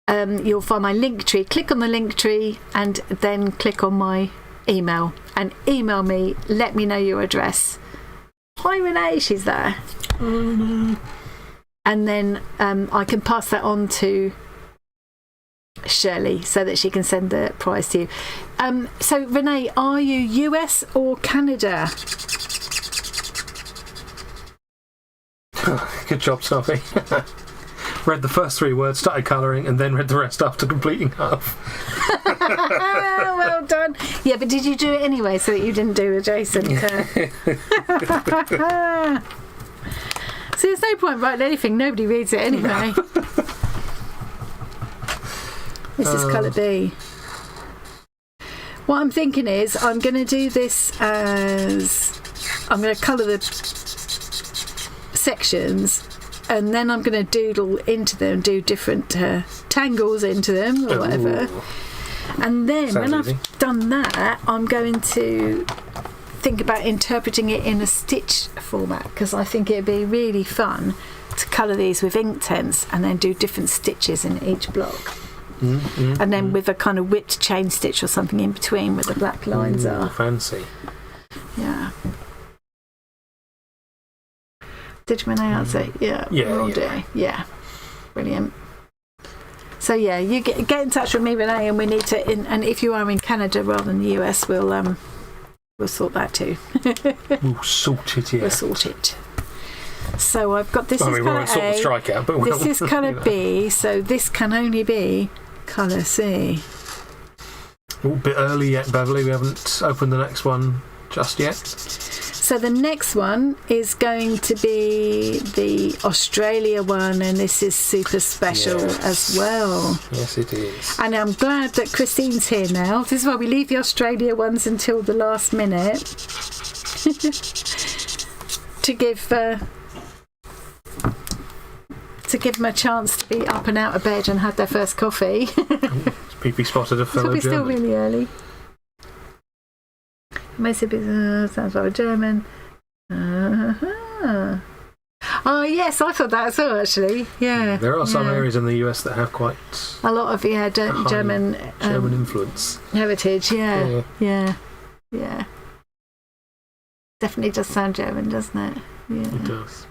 you'll find my link tree. Click on the link tree and then click on my email and email me. Let me know your address. Hi Renee, she's there. And then I can pass that on to Shirley so that she can send the prize to you. So Renee, are you US or Canada? Good job, Sophie. Read the first 3 words, started colouring, and then read the rest after completing half. Well done. Yeah, but did you do it anyway so that you didn't do adjacent? So there's no point writing anything. Nobody reads it anyway. This is colour B. What I'm thinking is I'm going to do this as... I'm going to colour the sections and then I'm going to doodle into them, do different tangles into them or whatever. And then when I've done that, I'm going to think about interpreting it in a stitch format, because I think it'd be really fun to colour these with ink tents and then do different stitches in each block. And then with a kind of whipped chain stitch or something in between where the black lines are. Fancy. Yeah. Did Renee answer? Yeah. Yeah. Brilliant. So yeah, you get in touch with me, Renee, and we need to. And if you are in Canada rather than the US, we'll sort that too. We'll sort it. Yeah. We'll sort it. So I've got this. Is colour sort A. the strikeout, but this is colour B. So this can only be colour C. A bit early yet, Beverly. We haven't opened the next one just yet. So the next one is going to be the Australia one, and this is super special as well. Yes, it is. And I'm glad that Christine's here now. This is why we leave the Australia ones until the last minute to give them a chance to be up and out of bed and had their first coffee. PP spotted a fellow German. It's still really early. Most of it sounds like a German. Oh yes, I thought that as well, actually. Yeah. There are some areas in the US that have quite a lot of German influence. Heritage. Yeah. Definitely does sound German, doesn't it? Yeah. It does.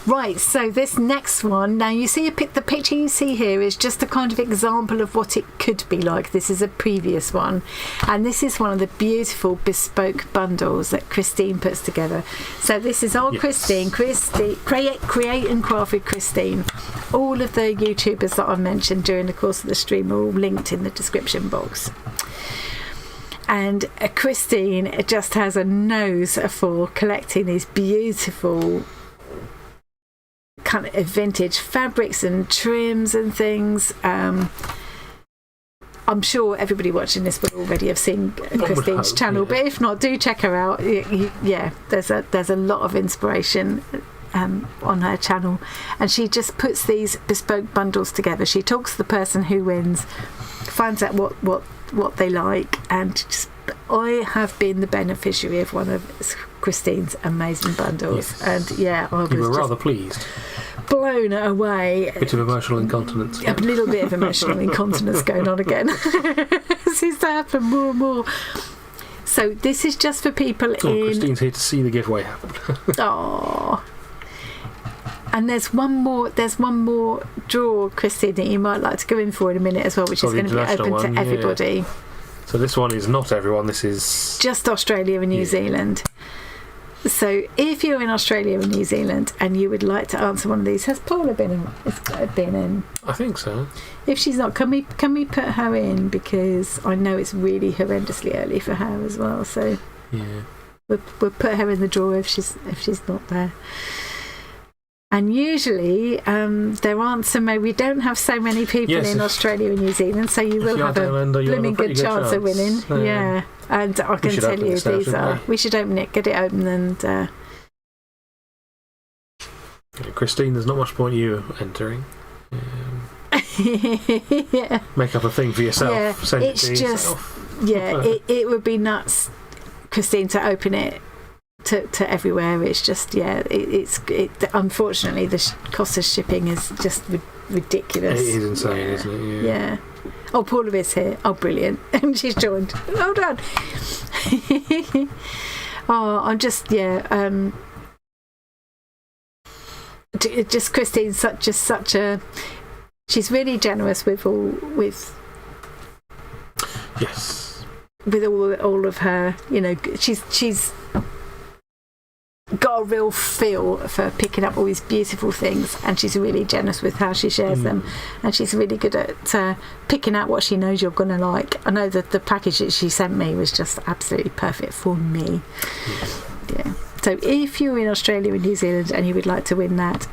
Right, so this next one, now you see the picture you see here is just a kind of example of what it could be like. This is a previous one, and this is one of the beautiful bespoke bundles that Christine puts together. So this is all Christine, Create and Craft with Christine. All of the YouTubers that I've mentioned during the course of the stream are all linked in the description box. And Christine just has a nose for collecting these beautiful kind of vintage fabrics and trims and things. I'm sure everybody watching this will already have seen Christine's channel, but if not, do check her out. There's a lot of inspiration on her channel, and she just puts these bespoke bundles together. She talks to the person who wins, finds out what they like, and just I have been the beneficiary of one of Christine's amazing bundles, and I was rather pleased, blown away. A bit of emotional incontinence. A little bit of emotional incontinence going on again. It seems to happen more and more. So this is just for people Christine's here to see the giveaway happen. Aww. And there's one more draw, Christine, that you might like to go in for in a minute as well, which is going to be open to everybody. Yeah. So this one is not everyone. This is just Australia and New Zealand. So if you're in Australia and New Zealand and you would like to answer one of these, has Paula been in? I think so. If she's not, can we put her in, because I know it's really horrendously early for her as well. So we'll put her in the draw if she's not there. And usually we don't have so many people in Australia and New Zealand, so you will have a blooming good chance of winning. Yeah. And I can tell you these are. We should open it, get it open, and Christine, there's not much point you entering. Make up a thing for yourself. Yeah, send it to yourself. It would be nuts, Christine, to open it to everywhere. It's just unfortunately the cost of shipping is just ridiculous. It is insane, isn't it? Yeah. Oh, Paula is here. Oh, brilliant. And she's joined. Well done. I'm just just Christine's such a she's really generous with all of her, she's got a real feel for picking up all these beautiful things, and she's really generous with how she shares them, and she's really good at picking out what she knows you're going to like. I know that the package that she sent me was just absolutely perfect for me. So if you're in Australia and New Zealand and you would like to win that,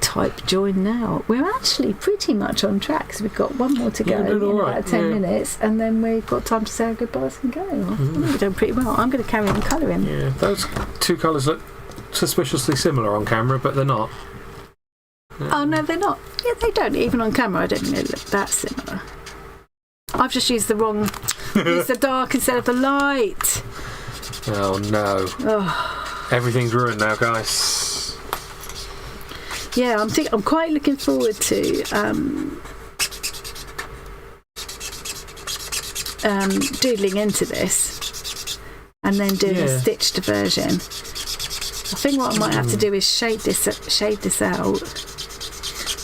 type join now. We're actually pretty much on track, because we've got one more to go in about 10 minutes, and then we've got time to say our goodbyes and go. We're doing pretty well. I'm going to carry on colouring. Yeah, those two colours look suspiciously similar on camera, but they're not. Oh no, they're not. Yeah, they don't. Even on camera, I don't think they look that similar. I've just used the dark instead of the light. Oh no. Oh. Everything's ruined now, guys. Yeah, I'm quite looking forward to doodling into this and then doing a stitched version. I think what I might have to do is shade this out.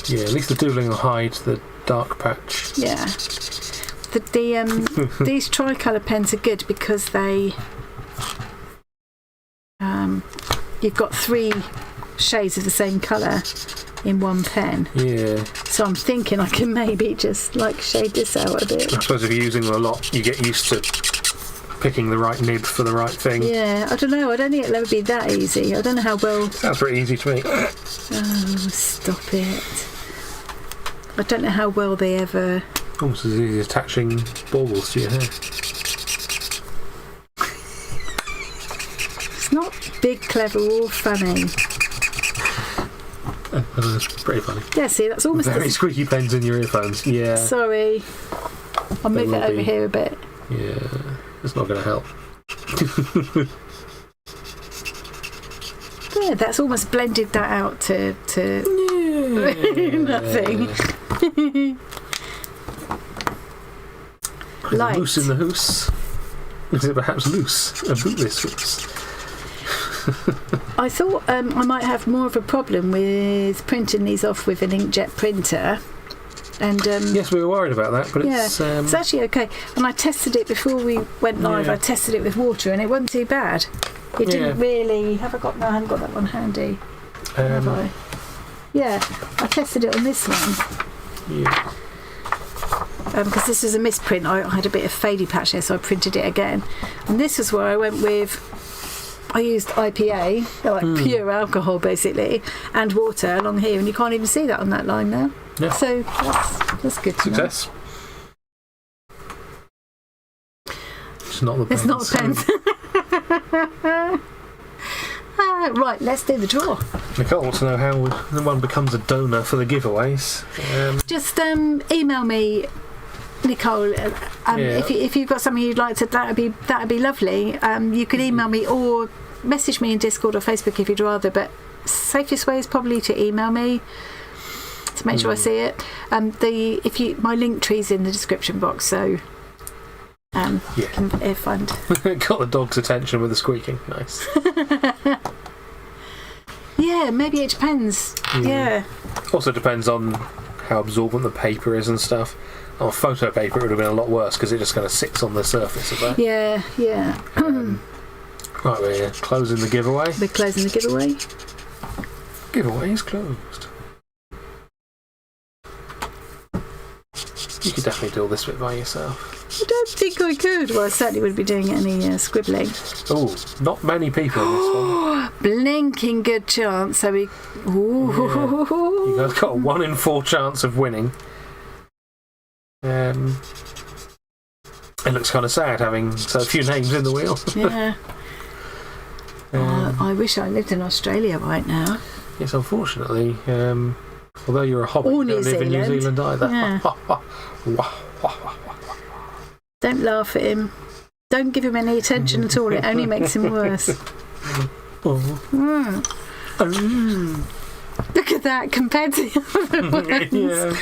Yeah, at least the doodling will hide the dark patch. Yeah. These tricolour pens are good because they you've got 3 shades of the same colour in one pen. Yeah. So I'm thinking I can maybe just shade this out a bit. I suppose if you're using them a lot, you get used to picking the right nib for the right thing. Yeah, I don't know. I don't think it'll ever be that easy. I don't know how well... Sounds pretty easy to me. Oh, stop it. I don't know how well they ever... Almost as easy as attaching baubles to your hair. It's not big, clever or funny. That's pretty funny. Yeah, see, that's almost... Very squeaky pens in your earphones, yeah. Sorry. I'll move it over here a bit. Yeah, it's not going to help. Yeah, that's almost blended that out to nothing. Light. Loose in the hoose. Is it perhaps loose? A bootless hoose. I thought I might have more of a problem with printing these off with an inkjet printer. And yes, we were worried about that, but it's actually okay. And I tested it before we went live. I tested it with water, and it wasn't too bad. It didn't really. I haven't got that one handy. Have I? Yeah, I tested it on this one. Yeah. Because this was a misprint, I had a bit of fadey patch there, so I printed it again. And this was where I went with. I used IPA, pure alcohol basically, and water along here, and you can't even see that on that line now. Yeah. So that's good to Success. Know. It's not the pens. It's not the pens. Right, let's do the draw. Nicole wants to know how one becomes a donor for the giveaways. Just email me, Nicole. If you've got something you'd like to, that'd be lovely. You can email me or message me in Discord or Facebook if you'd rather. But safest way is probably to email me to make sure I see it. My linktree's in the description box, so can find. Got the dog's attention with the squeaking. Nice. Yeah, maybe it depends. Yeah. Also depends on how absorbent the paper is and stuff. On photo paper, it would have been a lot worse because it just kind of sits on the surface of that. Yeah. Right, we're closing the giveaway. We're closing the giveaway. Giveaway is closed. You could definitely do all this bit by yourself. I don't think I could. Well, I certainly wouldn't be doing any scribbling. Oh, not many people in this one. Blinking good chance. So we... Ooh. Yeah. You guys got a 1 in 4 chance of winning. It looks kind of sad having so few names in the wheel. Yeah. I wish I lived in Australia right now. Yes, unfortunately. Although you're a hobbit, you don't live in New Zealand either. Yeah. Don't laugh at him. Don't give him any attention at all. It only makes him worse. Look at that compared to the other ones. Yeah.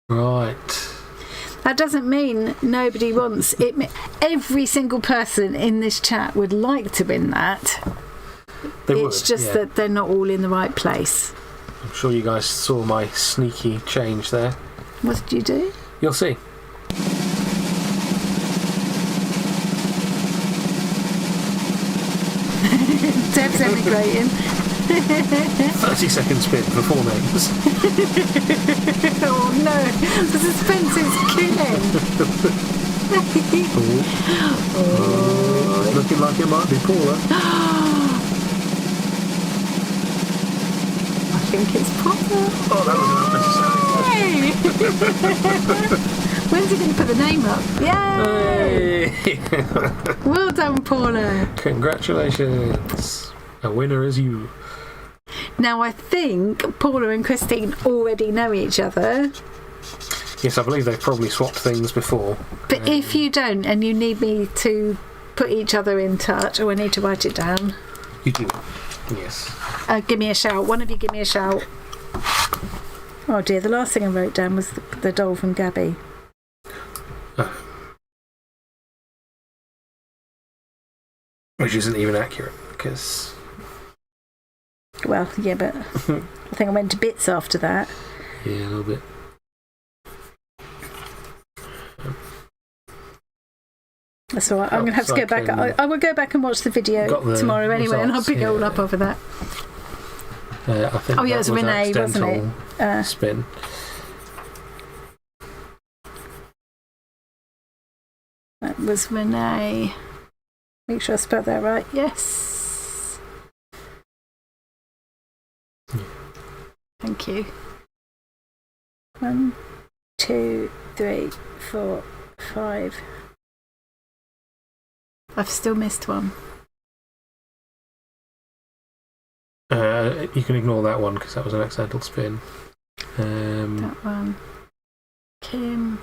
Right. That doesn't mean nobody wants it. Every single person in this chat would like to win that. It's just that they're not all in the right place. I'm sure you guys saw my sneaky change there. What did you do? You'll see. Deb's emigrating. 30-second spin for 4 names. Oh no, the suspense is killing. It's looking like it might be Paula. I think it's Paula. Oh, that was unnecessary. When's he going to put the name up? Yay! Hey. Well done, Paula. Congratulations. A winner is you. Now, I think Paula and Christine already know each other. Yes, I believe they've probably swapped things before. But if you don't, and you need me to put each other in touch, or I need to write it down. You do, yes. Give me a shout. One of you give me a shout. Oh dear, the last thing I wrote down was the doll from Gaby. Which isn't even accurate, because... Well, yeah, but I think I went to bits after that. Yeah, a little bit. That's all right. I'm going to have to go back. I will go back and watch the video tomorrow anyway, and I'll pick it all up over that. I think it was Renee, wasn't it? Spin. That was Renee. Make sure I spelled that right. Yes. Thank you. 1, 2, 3, 4, 5. I've still missed one. You can ignore that one because that was an accidental spin. That one. Kim.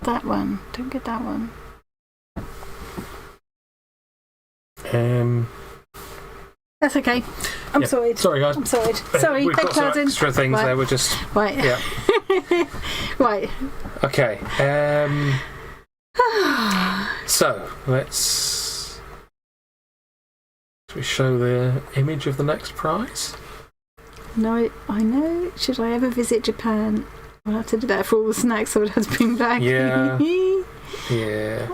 That one. Don't get that one. That's okay. I'm sorry. Sorry, guys. I'm sorry. Sorry. We've got some extra things right. there. We're just... Right. Yeah. Right. Okay. So, let's... Should we show the image of the next prize? No, I know. Should I ever visit Japan, I'll have to do that for all the snacks I would have to bring back. Yeah. Yeah.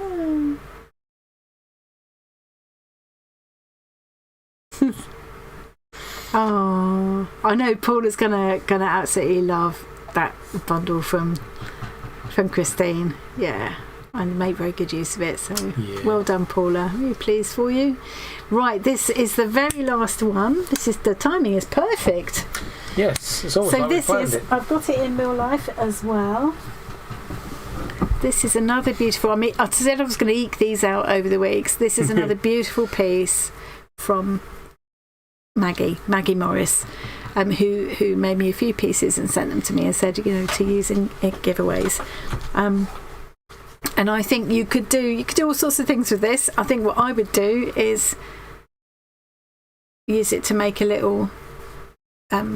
Oh, I know Paula's gonna absolutely love that bundle from Christine. Yeah, and made very good use of it. So Well done, Paula. Really pleased for you. Right, this is the very last one. The timing is perfect. Yes, it's almost so like this we planned is. it. I've got it in real life as well. This is another beautiful. I mean, I said I was going to eke these out over the weeks. This is another beautiful piece from Maggie Morris, who made me a few pieces and sent them to me and said, to use in giveaways. And I think you could do all sorts of things with this. I think what I would do is use it to make a little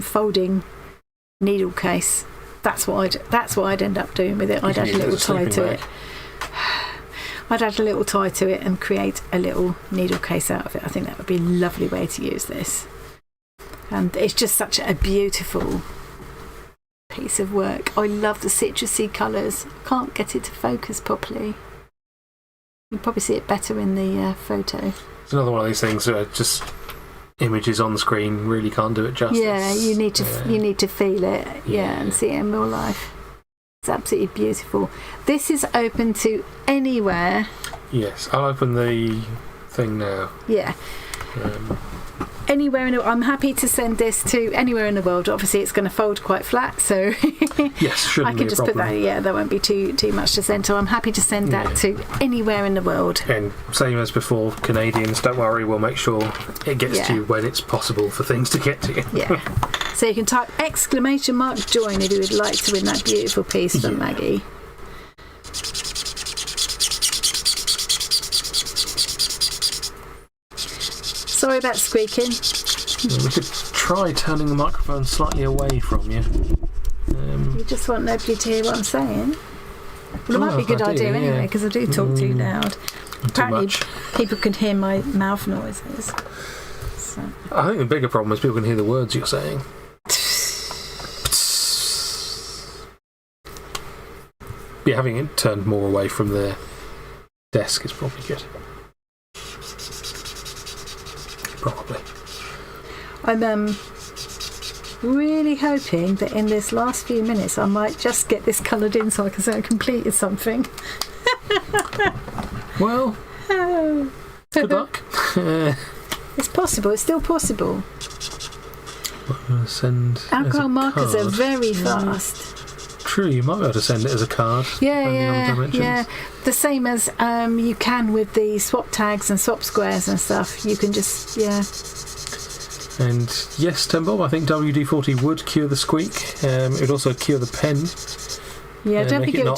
folding needle case. That's what I'd end up doing with it. I'd add a little tie to it. I'd add a little tie to it and create a little needle case out of it. I think that would be a lovely way to use this. And it's just such a beautiful piece of work. I love the citrusy colours. Can't get it to focus properly. You can probably see it better in the photo. It's another one of these things where just images on the screen really can't do it justice. Yeah, you need to feel it. Yeah, and see it in real life. It's absolutely beautiful. This is open to anywhere. Yes, I'll open the thing now. Yeah. Anywhere I'm happy to send this to anywhere in the world. Obviously, it's going to fold quite flat, so yes, shouldn't I can just put that. Yeah, that won't be too much to send. So I'm happy to send that to anywhere in the world. And same as before, Canadians, don't worry, we'll make sure it gets to you when it's possible for things to get to you. Yeah. So you can type !join if you would like to win that beautiful piece from Maggie. Sorry about squeaking. We could try turning the microphone slightly away from you. You just want nobody to hear what I'm saying? Well, it might be a good idea anyway, because I do talk too loud. Apparently, people can hear my mouth noises. So. I think the bigger problem is people can hear the words you're saying. Yeah, having it turned more away from the desk is probably good. Probably. I'm really hoping that in this last few minutes I might just get this coloured in so I can say I completed something. Well, good luck. It's possible. It's still possible. I'm going to send alcohol markers are very fast. true. You might be able to send it as a card. Depending on dimensions. Yeah. The same as you can with the swap tags and swap squares and stuff. You can just, And yes, Tim Bob, I think WD-40 would cure the squeak. It would also cure the pen. Yeah, don't think it would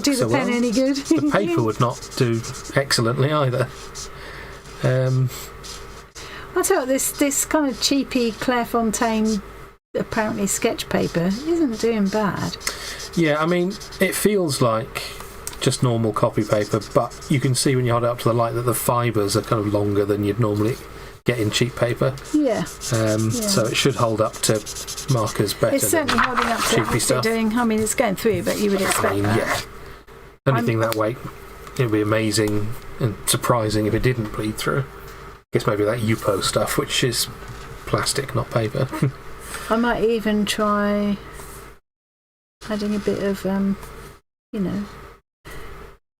do the pen any good. The paper would not do excellently either. I'll tell you what, this kind of cheapy Clairefontaine apparently sketch paper isn't doing bad. Yeah, I mean, it feels like just normal copy paper, but you can see when you hold it up to the light that the fibres are kind of longer than you'd normally get in cheap paper. Yeah. So it should hold up to markers better. It's certainly holding up to cheapy stuff. Doing. I mean, it's going through, but you would expect that. Yeah. Anything that weight, it would be amazing and surprising if it didn't bleed through. I guess maybe that Yupo stuff, which is plastic, not paper. I might even try adding a bit of,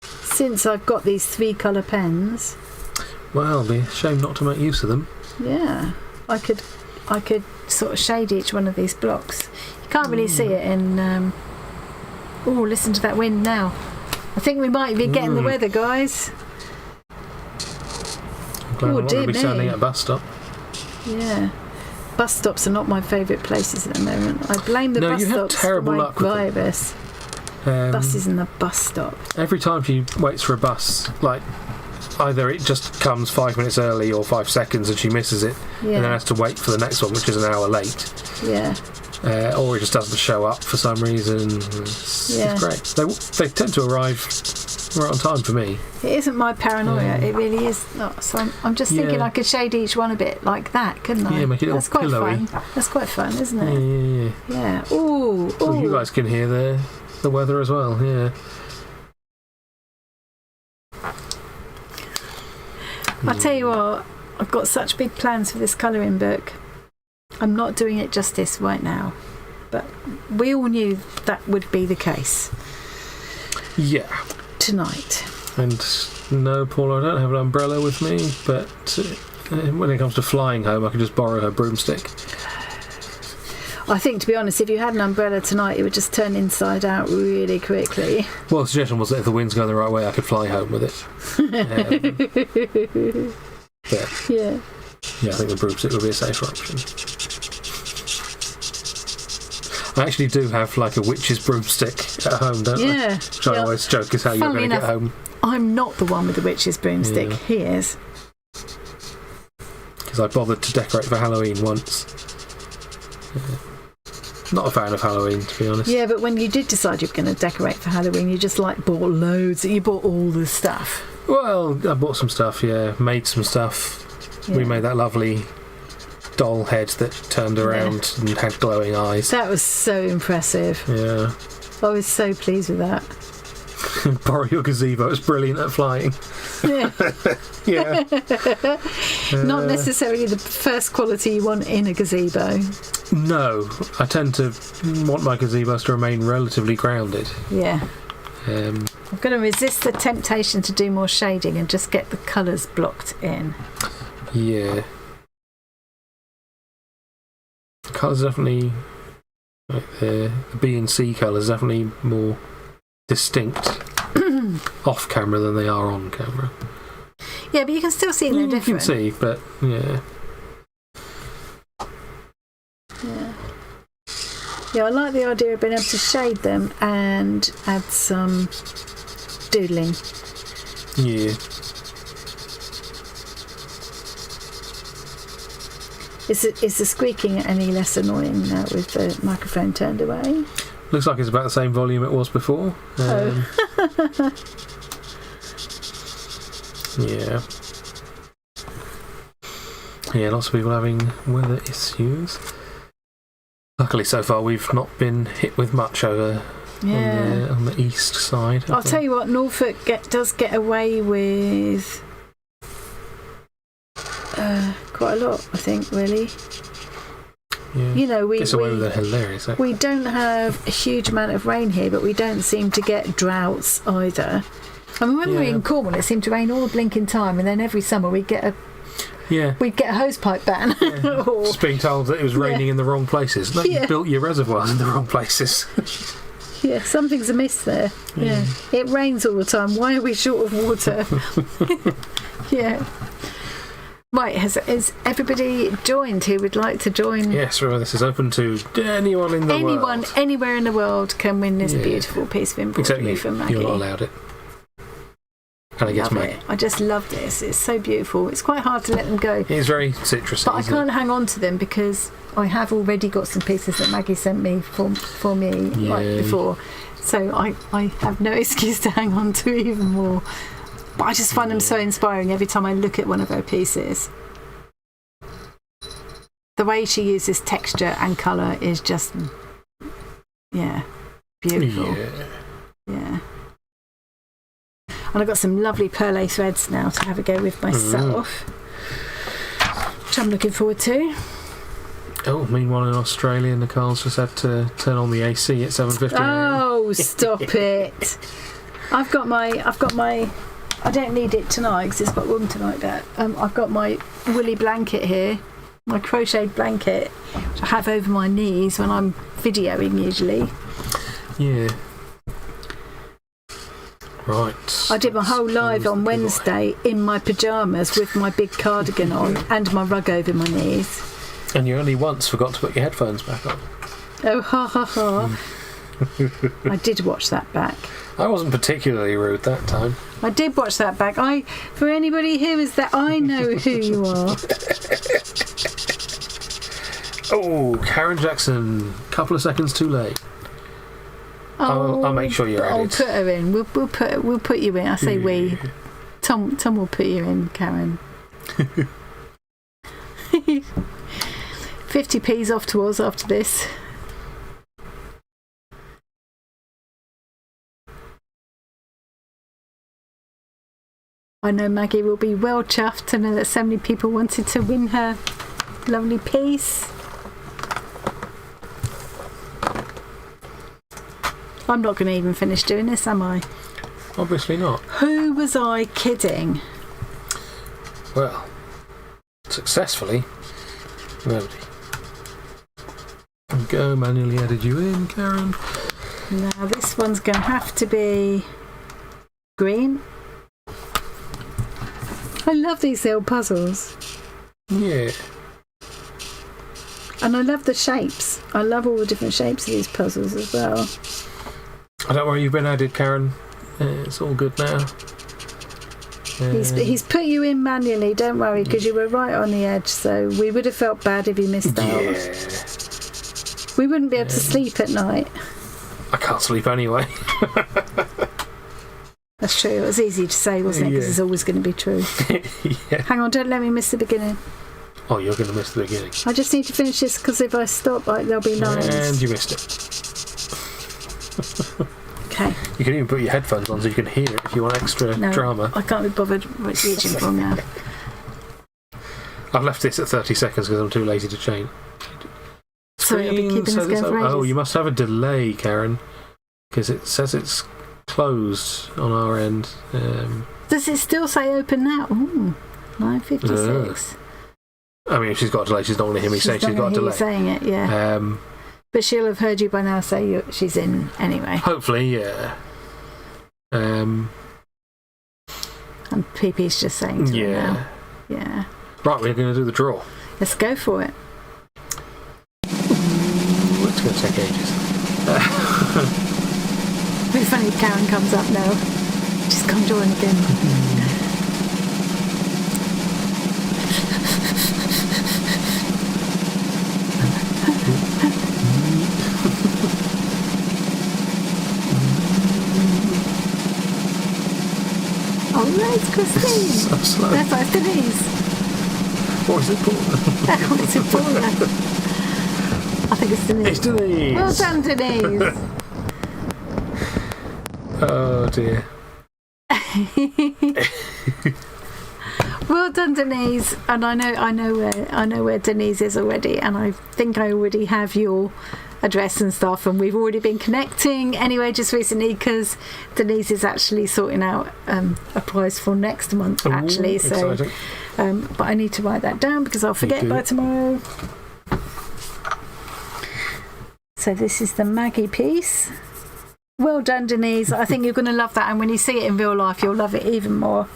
since I've got these 3 colour pens. Well, it'd be a shame not to make use of them. Yeah, I could sort of shade each one of these blocks. You can't really see it in. Listen to that wind now. I think we might be getting the weather, guys. I'm glad I'm not going to be standing at a bus stop. Yeah. Bus stops are not my favourite places at the moment. I blame the bus stops for my virus. Buses and the bus stop. Every time she waits for a bus, like, either it just comes 5 minutes early or 5 seconds and she misses it and then has to wait for the next one, which is an hour late. Yeah. Or it just doesn't show up for some reason. It's great. They tend to arrive right on time for me. It isn't my paranoia. It really is not. So I'm just thinking I could shade each one a bit like that, couldn't I? Yeah, make it all pillowy. That's quite fun, isn't it? Yeah. Ooh. So you guys can hear the weather as well. Yeah. I'll tell you what, I've got such big plans for this colouring book. I'm not doing it justice right now, but we all knew that would be the case. Yeah. Tonight. And no, Paul, I don't have an umbrella with me, but when it comes to flying home, I can just borrow her broomstick. I think, to be honest, if you had an umbrella tonight, it would just turn inside out really quickly. Well, the suggestion was that if the wind's going the right way, I could fly home with it. Yeah, I think the broomstick would be a safer option. I actually do have like a witch's broomstick at home, don't I? Which I always joke is how you're going to get home. I'm not the one with the witch's broomstick. Yeah. He is. Because I bothered to decorate for Halloween once. Not a fan of Halloween, to be honest. Yeah, but when you did decide you were going to decorate for Halloween, you just bought loads. You bought all the stuff. Well, I bought some stuff, made some stuff. Yeah. We made that lovely doll head that turned around and had glowing eyes. That was so impressive. Yeah. I was so pleased with that. Borrow your gazebo, it's brilliant at flying. Yeah. Yeah. Not necessarily the first quality you want in a gazebo. No, I tend to want my gazebos to remain relatively grounded. Yeah. I'm going to resist the temptation to do more shading and just get the colours blocked in. Yeah. Colours definitely, like the B and C colours, definitely more distinct off camera than they are on camera. Yeah, but you can still see they're different. You can see, but yeah. Yeah, I like the idea of being able to shade them and add some doodling. Yeah. Is the squeaking any less annoying now with the microphone turned away? Looks like it's about the same volume it was before. Yeah. Yeah, lots of people having weather issues. Luckily, so far, we've not been hit with much over on the east side. I'll tell you what, Norfolk does get away with quite a lot, I think, really. Yeah. You know, we don't have a huge amount of rain here, but we don't seem to get droughts either. I mean, when we were in Cornwall, it seemed to rain all the blinking time, and then every summer we'd get a hosepipe ban. Yeah. Just being told that it was raining in the wrong places. No, you built your reservoirs in the wrong places. Yeah, something's amiss there. Yeah. It rains all the time. Why are we short of water? Yeah. Right, has everybody joined who would like to join? Yes, remember this is open to anyone in the world. Anyone, anywhere in the world can win this beautiful piece of embroidery from Maggie. You're not allowed it. And I guess Maggie. I just love this. It's so beautiful. It's quite hard to let them go. It's very citrusy. But I can't hang on to them because I have already got some pieces that Maggie sent me for me like before. So I have no excuse to hang on to even more. But I just find them so inspiring every time I look at one of her pieces. The way she uses texture and colour is just, beautiful. Yeah. And I've got some lovely pearl threads now to have a go with myself, which I'm looking forward to. Oh, meanwhile in Australia, Nicole's just had to turn on the AC at 7:50. Oh, stop it! I've got my. I don't need it tonight because it's got room tonight. But I've got my woolly blanket here, my crocheted blanket, which I have over my knees when I'm videoing usually. Yeah. Right. I did my whole live on Wednesday in my pyjamas with my big cardigan on and my rug over my knees. And you only once forgot to put your headphones back on. Oh, ha ha ha. I did watch that back. I wasn't particularly rude that time. I did watch that back. For anybody who is that, I know who you are. Oh, Karen Jackson, couple of seconds too late. I'll make sure you're added. I'll put her in. We'll put you in. I say we. Tom will put you in, Karen. 50p's off to us after this. I know Maggie will be well chuffed to know that so many people wanted to win her lovely piece. I'm not going to even finish doing this, am I? Obviously not. Who was I kidding? Well, successfully, nobody. Go, manually added you in, Karen. Now this one's going to have to be green. I love these little puzzles. Yeah. And I love the shapes. I love all the different shapes of these puzzles as well. I don't worry, you've been added, Karen. It's all good now. He's put you in manually, don't worry, because you were right on the edge, so we would have felt bad if you missed out. Yeah. We wouldn't be able to sleep at night. I can't sleep anyway. That's true. It was easy to say, wasn't it? Because it's always going to be true. Yeah. Hang on, don't let me miss the beginning. Oh, you're going to miss the beginning. I just need to finish this because if I stop, there'll be lines. And you missed it. Okay. You can even put your headphones on so you can hear it if you want extra drama. I can't be bothered reaching for now. I've left this at 30 seconds because I'm too lazy to change. Sorry, I'll be keeping this going for ages. Oh, you must have a delay, Karen, because it says it's closed on our end. Does it still say open now? Ooh, 9:56. I mean, if she's got a delay, she's not going to hear me say she's got a delay. She's saying it, yeah. But she'll have heard you by now say she's in anyway. Hopefully, yeah. And PP's just saying to her now. Yeah. Right, we're going to do the draw. Let's go for it. Ooh, it's going to take ages. It'll be funny if Karen comes up now. She's come join again. Oh, that's Christine. So slow. That's Denise. Or is it Paula? Oh, is it Paula? I think it's Denise. It's Denise. Well done, Denise. Oh dear. Well done, Denise. And I know where Denise is already, and I think I already have your address and stuff, and we've already been connecting anyway just recently because Denise is actually sorting out a prize for next month. Ooh, actually, so exciting. but I need to write that down because I'll forget by tomorrow. So this is the Maggie piece. Well done, Denise. I think you're going to love that, and when you see it in real life, you'll love it even more.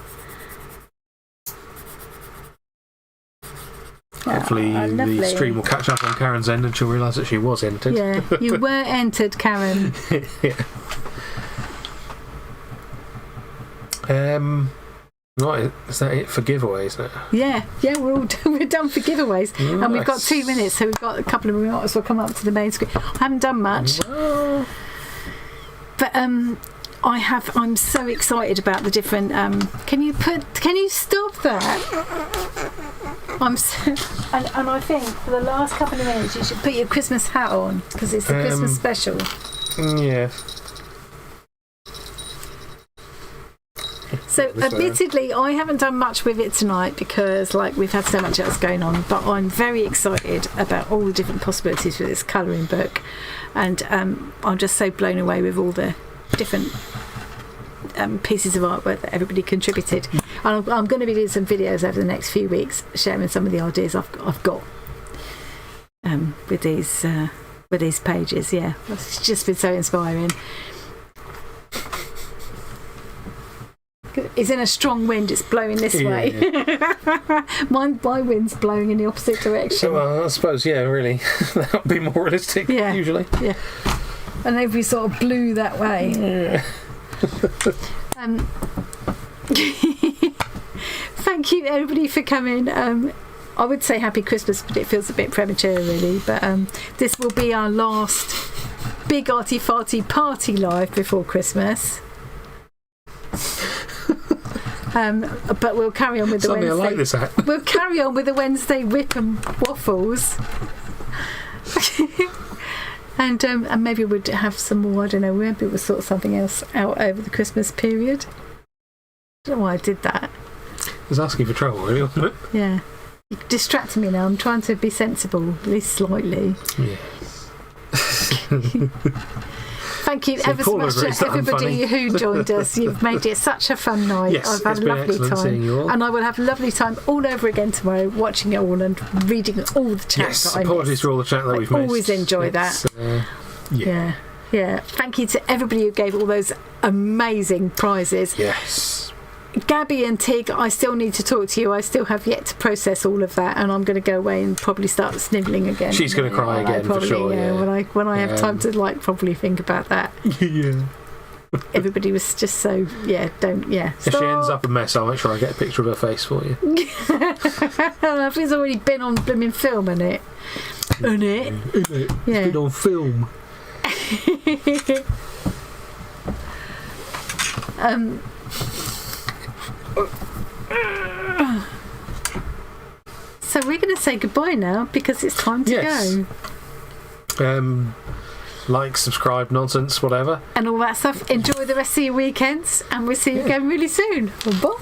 Hopefully the stream will catch up on Karen's end and she'll realise that she was entered. Yeah, you were entered, Karen. Yeah. Right, is that it for giveaways now? Yeah, we're done for giveaways. Nice. And we've got 2 minutes, so we've got a couple of minutes. We'll come up to the main screen. I haven't done much. Well. But I'm so excited about the different can you stop that? And I think for the last couple of minutes you should put your Christmas hat on because it's the Christmas special. Yeah. So admittedly I haven't done much with it tonight because we've had so much else going on, but I'm very excited about all the different possibilities for this colouring book, and I'm just so blown away with all the different pieces of artwork that everybody contributed. And I'm going to be doing some videos over the next few weeks sharing some of the ideas I've got with these pages. Yeah, it's just been so inspiring. It's in a strong wind, it's blowing this way. My wind's blowing in the opposite direction. Well, I suppose, really. That would be more realistic, usually. Yeah. And every sort of blew that way. Yeah. Thank you, everybody, for coming. I would say Happy Christmas, but it feels a bit premature, really. But this will be our last big Arty Farty Party live before Christmas. But we'll carry on with the Wednesday. I like this hat. We'll carry on with the Wednesday whip and waffles, and maybe we'll have some more. I don't know. Maybe we'll sort something else out over the Christmas period. I don't know why I did that. It was asking for trouble, really, wasn't it? Yeah, you're distracting me now. I'm trying to be sensible, at least slightly. Yes. Thank you ever so much to everybody who joined us. You've made it such a fun night. Yes, I've had a lovely time. And I will have a lovely time all over again tomorrow, watching it all and reading all the chat. Yes, apologies for all the chat that we've missed. I always enjoy that. Yeah. Thank you to everybody who gave all those amazing prizes. Yes. Gaby and Tig, I still need to talk to you. I still have yet to process all of that, and I'm going to go away and probably start snivelling again. She's going to cry again, probably, for sure. Yeah. When I have time to probably think about that. Yeah. Everybody was just so If she ends up a mess, I'll make sure I get a picture of her face for you. It's already been on blooming film, isn't it? Isn't it? Yeah. It's been on film. So we're going to say goodbye now because it's time to go. Like, subscribe, nonsense, whatever. And all that stuff. Enjoy the rest of your weekends, and we'll see you again really soon. Bye.